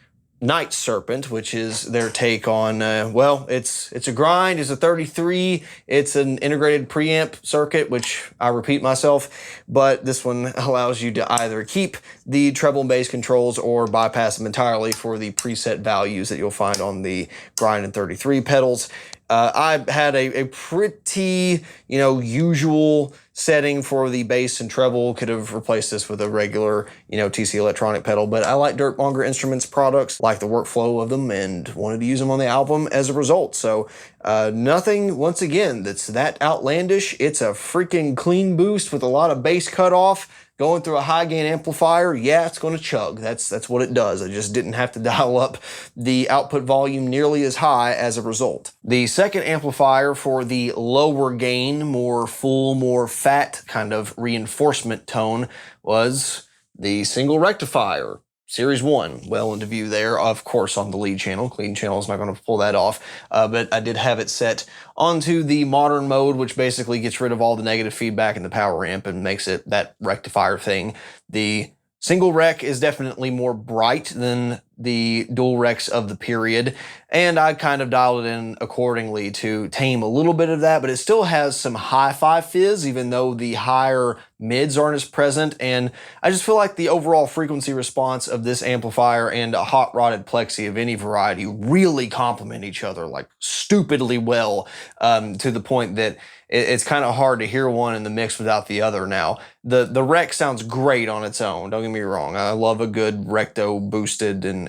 Night Serpent, which is their take on, well, it's a grind, it's a 33, it's an integrated preamp circuit, which I repeat myself, but this one allows you to either keep the treble and bass controls or bypass them entirely for the preset values that you'll find on the grind and 33 pedals. I had a pretty, usual setting for the bass and treble. Could have replaced this with a regular, TC electronic pedal, but I like Dirtmonger Instruments products, like the workflow of them, and wanted to use them on the album as a result. So nothing, once again, that's that outlandish. It's a freaking clean boost with a lot of bass cut off. Going through a high gain amplifier, yeah, it's going to chug. That's what it does. I just didn't have to dial up the output volume nearly as high as a result. The second amplifier for the lower gain, more full, more fat kind of reinforcement tone was the single rectifier. Series 1, well into view there, of course, on the lead channel. Clean channel is not going to pull that off, but I did have it set onto the modern mode, which basically gets rid of all the negative feedback in the power amp and makes it that rectifier thing. The single rec is definitely more bright than the dual recs of the period, and I kind of dialed it in accordingly to tame a little bit of that, but it still has some hi-fi fizz, even though the higher mids aren't as present, and I just feel like the overall frequency response of this amplifier and a hot-rodded plexi of any variety really complement each other, like stupidly well, to the point that it's kind of hard to hear one in the mix without the other now. The rec sounds great on its own, don't get me wrong. I love a good recto boosted and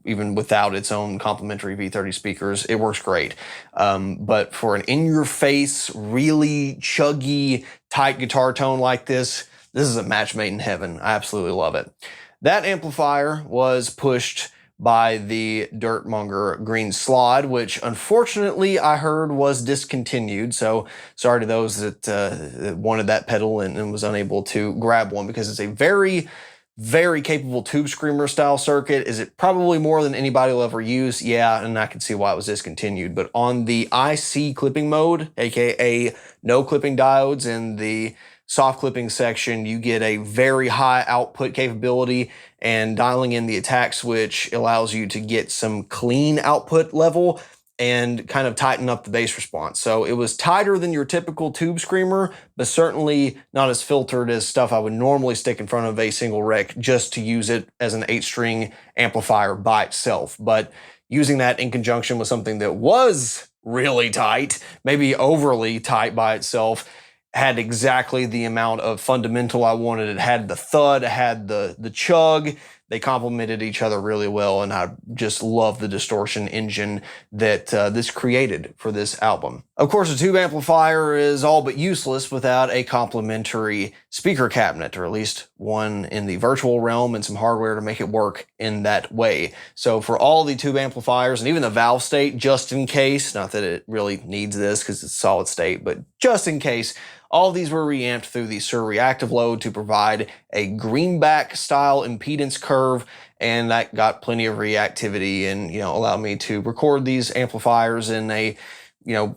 even without its own complementary V30 speakers, it works great. But for an in-your-face, really chuggy, tight guitar tone like this is a match made in heaven. I absolutely love it. That amplifier was pushed by the Dirtmonger Green Slide, which unfortunately I heard was discontinued. So sorry to those that wanted that pedal and was unable to grab one, because it's a very, very capable tube screamer style circuit. Is it probably more than anybody will ever use? Yeah, and I can see why it was discontinued. But on the IC clipping mode, aka no clipping diodes in the soft clipping section, you get a very high output capability, and dialing in the attack switch allows you to get some clean output level and kind of tighten up the bass response. So it was tighter than your typical tube screamer, but certainly not as filtered as stuff I would normally stick in front of a single rec just to use it as an 8-string amplifier by itself. But using that in conjunction with something that was really tight, maybe overly tight by itself, had exactly the amount of fundamental I wanted. It had the thud, it had the chug. They complemented each other really well, and I just love the distortion engine that this created for this album. Of course, a tube amplifier is all but useless without a complementary speaker cabinet, or at least one in the virtual realm and some hardware to make it work in that way. So for all the tube amplifiers, and even the valve state, just in case, not that it really needs this because it's solid state, but just in case, all of these were reamped through the Sur reactive load to provide a greenback style impedance curve, and that got plenty of reactivity and allowed me to record these amplifiers in a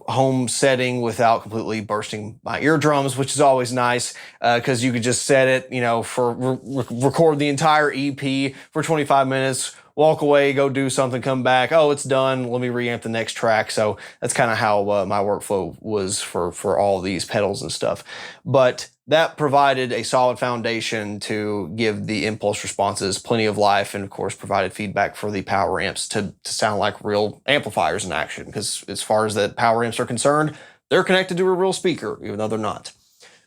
home setting without completely bursting my eardrums, which is always nice because you could just set it, for record the entire EP for 25 minutes, walk away, go do something, come back. Oh, it's done. Let me reamp the next track. So that's kind of how my workflow was for all these pedals and stuff. But that provided a solid foundation to give the impulse responses plenty of life, and of course provided feedback for the power amps to sound like real amplifiers in action, because as far as the power amps are concerned, they're connected to a real speaker, even though they're not.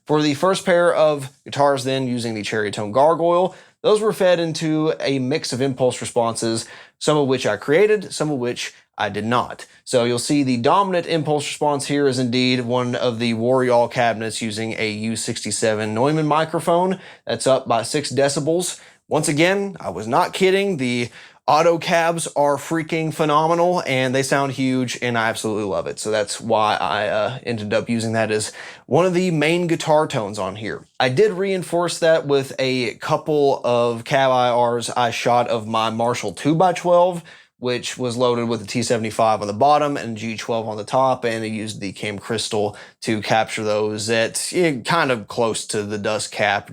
For the first pair of guitars then, using the Cherry Tone Gargoyle, those were fed into a mix of impulse responses, some of which I created, some of which I did not. So you'll see the dominant impulse response here is indeed one of the Warrior cabinets using a U67 Neumann microphone. That's up by 6 decibels. Once again, I was not kidding. The auto cabs are freaking phenomenal, and they sound huge, and I absolutely love it. So that's why I ended up using that as one of the main guitar tones on here. I did reinforce that with a couple of cab IRs I shot of my Marshall 2x12, which was loaded with a T75 on the bottom and G12 on the top, and I used the cam crystal to capture those at kind of close to the dust cap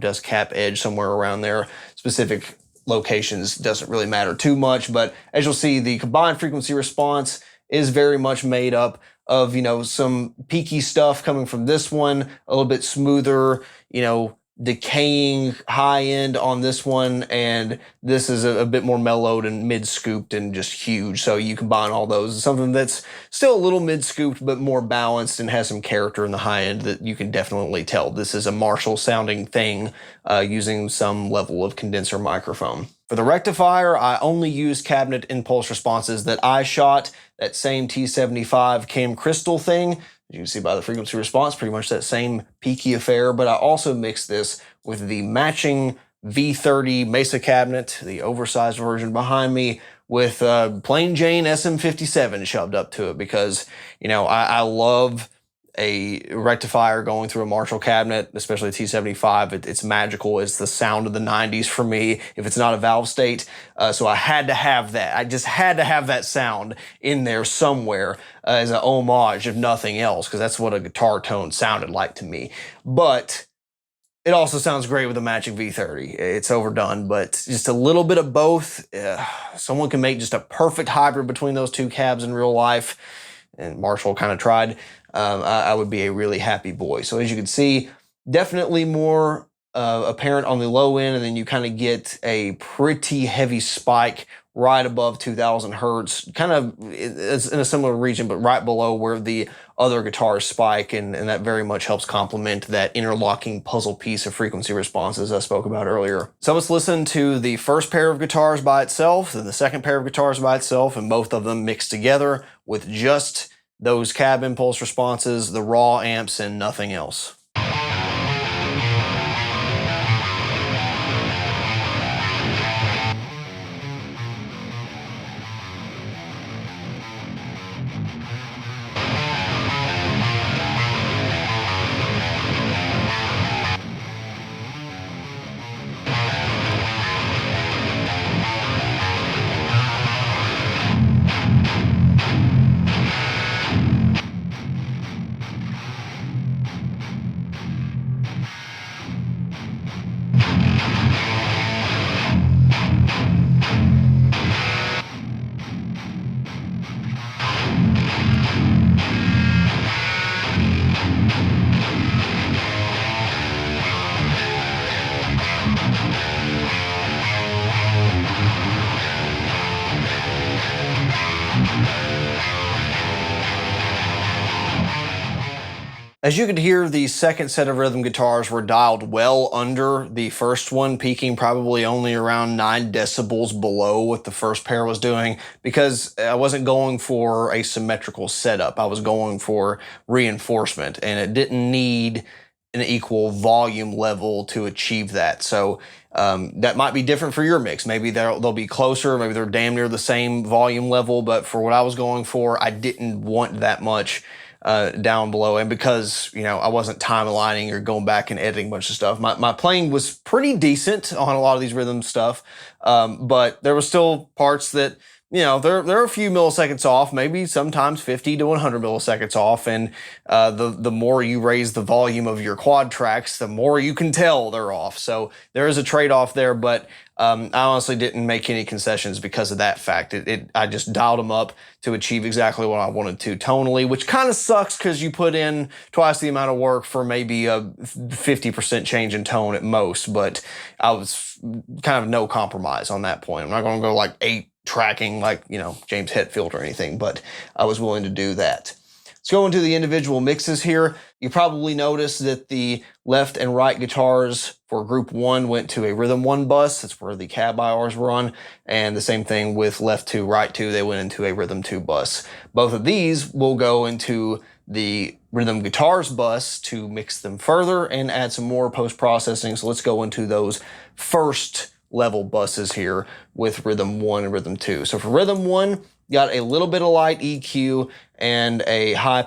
edge, somewhere around there. Specific locations doesn't really matter too much, but as you'll see, the combined frequency response is very much made up of, some peaky stuff coming from this one, a little bit smoother, decaying high end on this one, and this is a bit more mellowed and mid-scooped and just huge. So you combine all those. It's something that's still a little mid-scooped, but more balanced and has some character in the high end that you can definitely tell this is a Marshall sounding thing using some level of condenser microphone. For the rectifier, I only used cabinet impulse responses that I shot, that same T75 Cam Crystal thing. As you can see by the frequency response, pretty much that same peaky affair, but I also mixed this with the matching V30 Mesa cabinet, the oversized version behind me, with plain Jane SM57 shoved up to it because, you know, I love a rectifier going through a Marshall cabinet, especially a T75. It's magical. It's the sound of the 90s for me if it's not a valve state. So I had to have that. I just had to have that sound in there somewhere as an homage, if nothing else, because that's what a guitar tone sounded like to me. But it also sounds great with a matching V30. It's overdone, but just a little bit of both. Someone can make just a perfect hybrid between those two cabs in real life, and Marshall kind of tried. I would be a really happy boy. So as you can see, definitely more apparent on the low end, and then you kind of get a pretty heavy spike right above 2000 hertz, kind of it's in a similar region, but right below where the other guitars spike, and that very much helps complement that interlocking puzzle piece of frequency responses I spoke about earlier. So let's listen to the first pair of guitars by itself, then the second pair of guitars by itself, and both of them mixed together with just those cab impulse responses, the raw amps, and nothing else. As you could hear, the second set of rhythm guitars were dialed well under the first one, peaking probably only around 9 decibels below what the first pair was doing, because I wasn't going for a symmetrical setup. I was going for reinforcement, and it didn't need an equal volume level to achieve that. So that might be different for your mix. Maybe they'll be closer, maybe they're damn near the same volume level, but for what I was going for, I didn't want that much down below. And because, you know, I wasn't time aligning or going back and editing a bunch of stuff, my playing was pretty decent on a lot of these rhythm stuff, but there was still parts that, you know, they're a few milliseconds off, maybe sometimes 50 to 100 milliseconds off, and the more you raise the volume of your quad tracks, the more you can tell they're off. So there is a trade-off there, but I honestly didn't make any concessions because of that fact. I just dialed them up to achieve exactly what I wanted to tonally, which kind of sucks because you put in twice the amount of work for maybe a 50% change in tone at most, but I was kind of no compromise on that point. I'm not going to go like 8 tracking like, you know, James Hetfield or anything, but I was willing to do that. Let's go into the individual mixes here. You probably noticed that the left and right guitars for group 1 went to a rhythm 1 bus. That's where the cab IRs were on. And the same thing with left 2, right 2, they went into a rhythm 2 bus. Both of these will go into the rhythm guitars bus to mix them further and add some more post-processing. So let's go into those first level buses here with rhythm 1 and rhythm 2. So for rhythm 1, got a little bit of light EQ and a high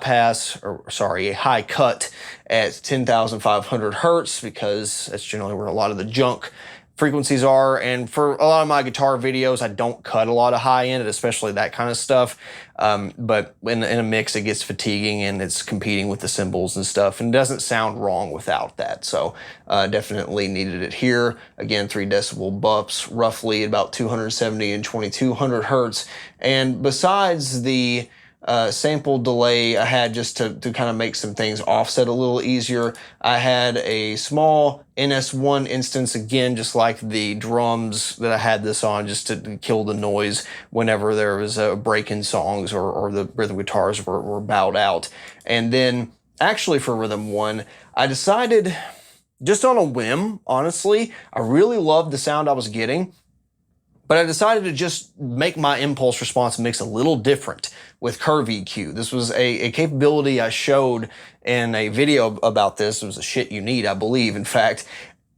cut at 10,500 hertz, because that's generally where a lot of the junk frequencies are. And for a lot of my guitar videos, I don't cut a lot of high end, especially that kind of stuff. But in a mix, it gets fatiguing and it's competing with the cymbals and stuff, and it doesn't sound wrong without that. So definitely needed it here. Again, 3 decibel bumps, roughly about 270 and 2200 hertz. And besides the sample delay I had just to kind of make some things offset a little easier. I had a small NS1 instance, again, just like the drums that I had this on, just to kill the noise whenever there was a break in songs or the rhythm guitars were bowed out. And then actually for Rhythm 1, I decided, just on a whim, honestly, I really loved the sound I was getting, but I decided to just make my impulse response mix a little different with curve EQ. This was a capability I showed in a video about this. It was a shit you need, I believe, in fact,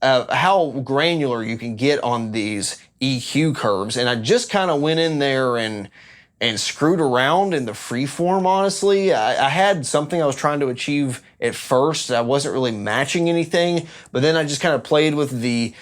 how granular you can get on these EQ curves. And I just kind of went in there and screwed around in the freeform, honestly. I had something I was trying to achieve at first. I wasn't really matching anything, but then I just kind of played with the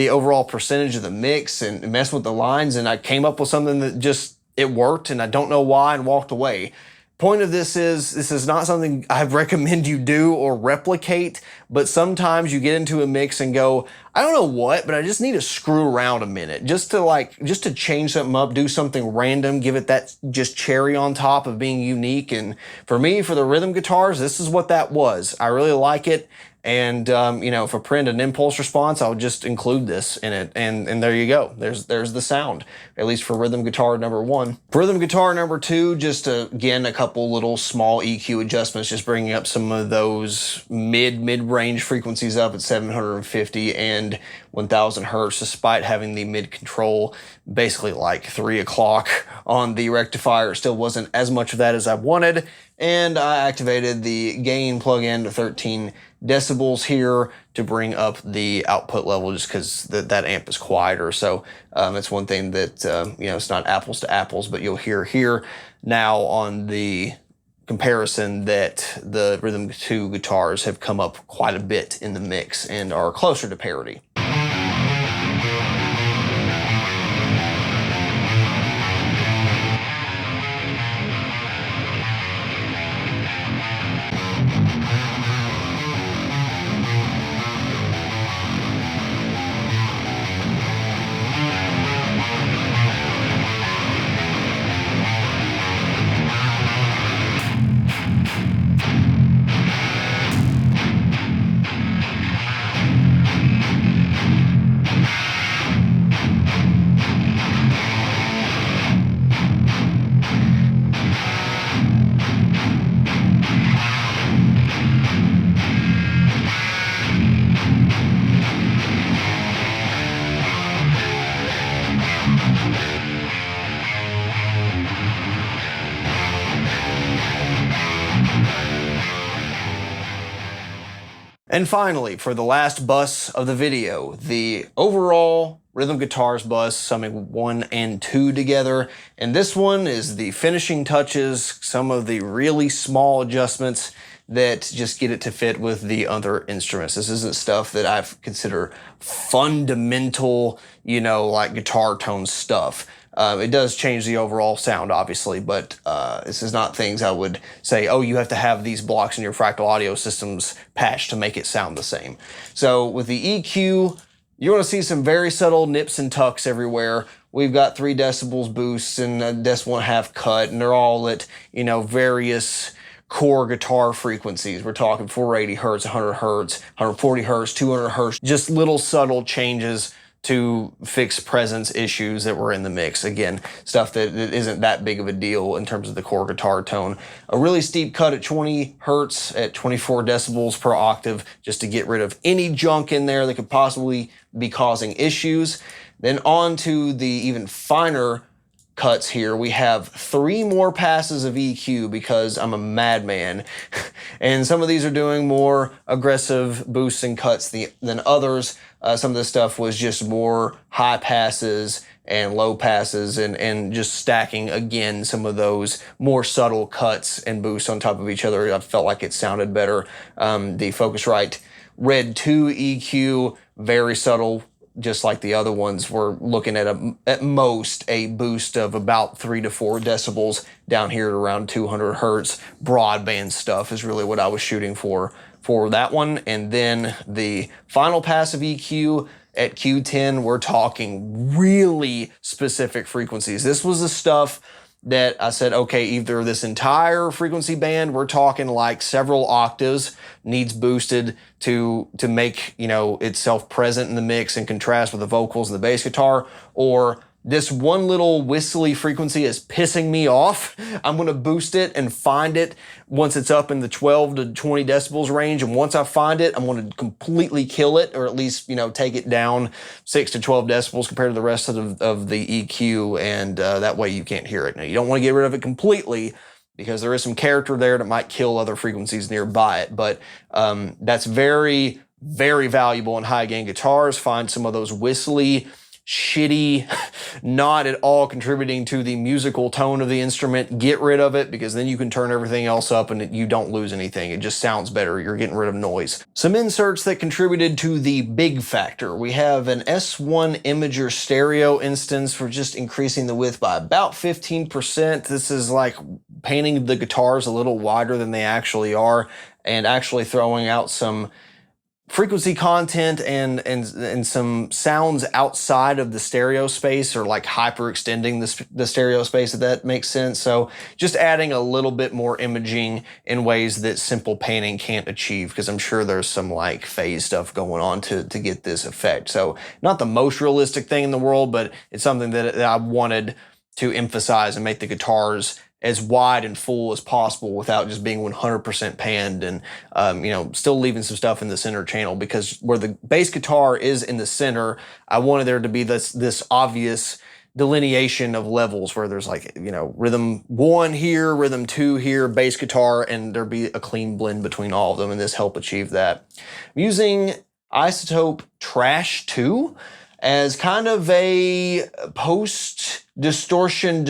overall percentage of the mix and messed with the lines, and I came up with something that just, it worked, and I don't know why, and walked away. Point of this is not something I recommend you do or replicate, but sometimes you get into a mix and go, I don't know what, but I just need to screw around a minute just to change something up, do something random, give it that just cherry on top of being unique. And for me, for the rhythm guitars, this is what that was. I really like it. And, you know, if I print an impulse response, I'll just include this in it. And there you go. There's the sound, at least for rhythm guitar number 1. For rhythm guitar number 2, just again, a couple little small EQ adjustments, just bringing up some of those mid-range frequencies up at 750 and 1000 hertz, despite having the mid control basically like 3 o'clock on the rectifier. It still wasn't as much of that as I wanted. And I activated the gain plug-in to 13 decibels here to bring up the output level, just because that amp is quieter. So that's one thing that, you know, it's not apples to apples, but you'll hear here now on the comparison that the Rhythm 2 guitars have come up quite a bit in the mix and are closer to parity. And finally, for the last bus of the video, the overall rhythm guitars bus, summing 1 and 2 together. And this one is the finishing touches, some of the really small adjustments that just get it to fit with the other instruments. This isn't stuff that I consider fundamental, you know, like guitar tone stuff. It does change the overall sound, obviously, but this is not things I would say, oh, you have to have these blocks in your Fractal audio systems patched to make it sound the same. So with the EQ, you're going to see some very subtle nips and tucks everywhere. We've got 3 decibels boosts and a dec 1/2 cut, and they're all at, you know, various core guitar frequencies. We're talking 480 hertz, 100 hertz, 140 hertz, 200 hertz, just little subtle changes to fix presence issues that were in the mix. Again, stuff that isn't that big of a deal in terms of the core guitar tone. A really steep cut at 20 hertz at 24 decibels per octave, just to get rid of any junk in there that could possibly be causing issues. Then on to the even finer cuts here. We have 3 more passes of EQ because I'm a madman. And some of these are doing more aggressive boosts and cuts than others. Some of this stuff was just more high passes and low passes and just stacking, again, some of those more subtle cuts and boosts on top of each other. I felt like it sounded better. The Focusrite Red 2 EQ, very subtle, just like the other ones. We're looking at most a boost of about 3 to 4 decibels down here at around 200 hertz. Broadband stuff is really what I was shooting for that one. And then the final pass of EQ at Q10, we're talking really specific frequencies. This was the stuff that I said, okay, either this entire frequency band, we're talking like several octaves, needs boosted to make, you know, itself present in the mix and contrast with the vocals and the bass guitar, or this one little whistly frequency is pissing me off. I'm gonna boost it and find it once it's up in the 12 to 20 decibels range. And once I find it, I'm gonna completely kill it, or at least, you know, take it down 6 to 12 decibels compared to the rest of the EQ. And that way you can't hear it. Now, you don't wanna get rid of it completely, because there is some character there that might kill other frequencies nearby it. But that's very, very valuable in high gain guitars. Find some of those whistly, shitty, not at all contributing to the musical tone of the instrument. Get rid of it, because then you can turn everything else up and you don't lose anything. It just sounds better. You're getting rid of noise. Some inserts that contributed to the big factor. We have an S1 Imager stereo instance for just increasing the width by about 15%. This is like painting the guitars a little wider than they actually are, and actually throwing out some frequency content and some sounds outside of the stereo space, or like hyper extending the stereo space, if that makes sense. So just adding a little bit more imaging in ways that simple painting can't achieve, because I'm sure there's some like phase stuff going on to get this effect. So not the most realistic thing in the world, but it's something that I wanted to emphasize and make the guitars as wide and full as possible without just being 100% panned, and you know, still leaving some stuff in the center channel, because where the bass guitar is in the center, I wanted there to be this obvious delineation of levels where there's like, you know, rhythm 1 here, rhythm 2 here, bass guitar, and there be a clean blend between all of them, and this helped achieve that. I'm using Isotope Trash 2 as kind of a post distortion,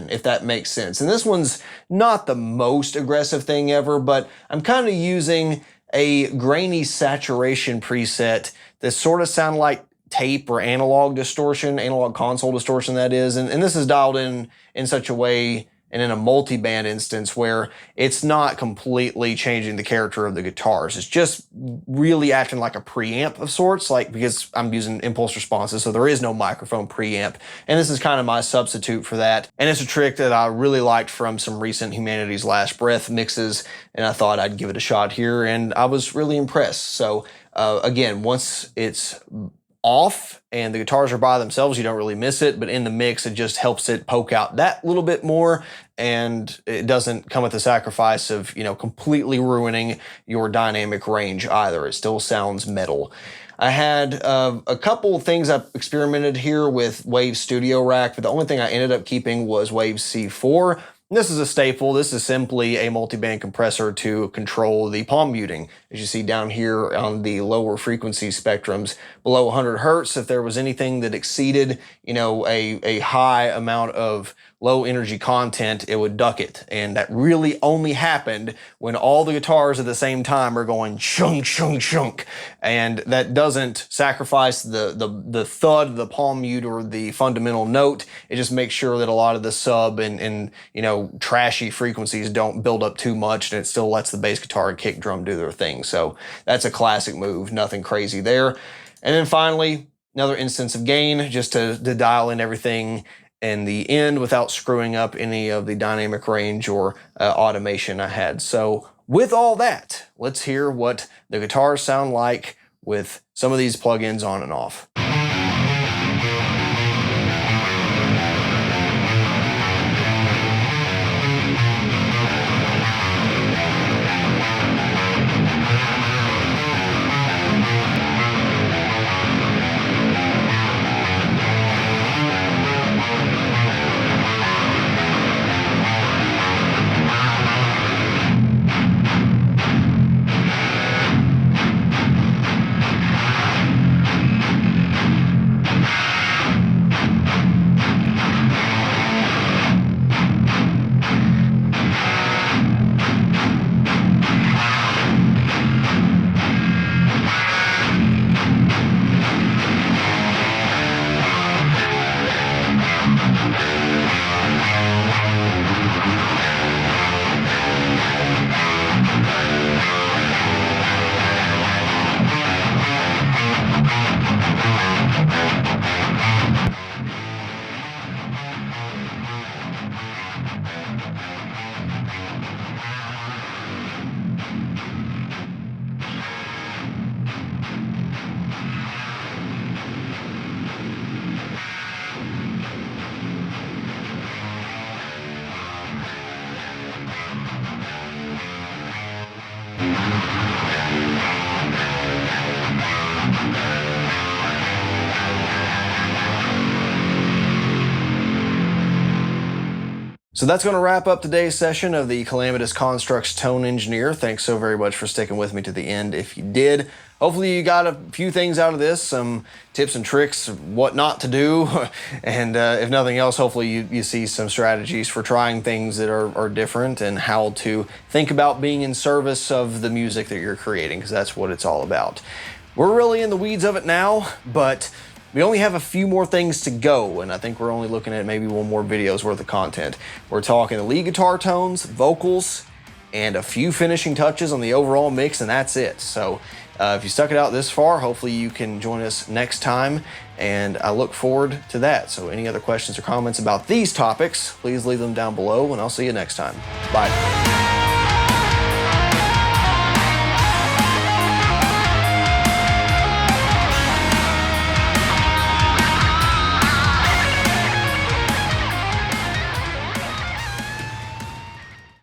if that makes sense. And this one's not the most aggressive thing ever, but I'm kind of using a grainy saturation preset that sort of sound like tape or analog distortion, analog console distortion, that is. And this is dialed in such a way, and in a multi-band instance, where it's not completely changing the character of the guitars. It's just really acting like a preamp of sorts, like, because I'm using impulse responses, so there is no microphone preamp. And this is kind of my substitute for that. And it's a trick that I really liked from some recent Humanity's Last Breath mixes, and I thought I'd give it a shot here, and I was really impressed. So again, once it's off and the guitars are by themselves, you don't really miss it, but in the mix, it just helps it poke out that little bit more, and it doesn't come at the sacrifice of, you know, completely ruining your dynamic range either. It still sounds metal. I had a couple things I experimented here with Wave Studio Rack, but the only thing I ended up keeping was Wave C4. This is a staple. This is simply a multi-band compressor to control the palm muting. As you see down here on the lower frequency spectrums, below 100 hertz, if there was anything that exceeded, you know, a high amount of low energy content, it would duck it. And that really only happened when all the guitars at the same time are going shunk, shunk, shunk. And that doesn't sacrifice the thud, the palm mute, or the fundamental note. It just makes sure that a lot of the sub and you know, trashy frequencies don't build up too much, and it still lets the bass guitar and kick drum do their thing. So that's a classic move, nothing crazy there. And then finally, another instance of gain, just to dial in everything in the end without screwing up any of the dynamic range or automation I had. So with all that, let's hear what the guitars sound like with some of these plugins on and off. So that's going to wrap up today's session of the Calamitous Constructs Tone Engineer. Thanks so very much for sticking with me to the end if you did. Hopefully you got a few things out of this, some tips and tricks, what not to do, and if nothing else, hopefully you see some strategies for trying things that are different and how to think about being in service of the music that you're creating, because that's what it's all about. We're really in the weeds of it now, but we only have a few more things to go, and I think we're only looking at maybe one more video's worth of content. We're talking the lead guitar tones, vocals, and a few finishing touches on the overall mix, and that's it. So if you stuck it out this far, hopefully you can join us next time, and I look forward to that. So any other questions or comments about these topics, please leave them down below, and I'll see you next time. Bye.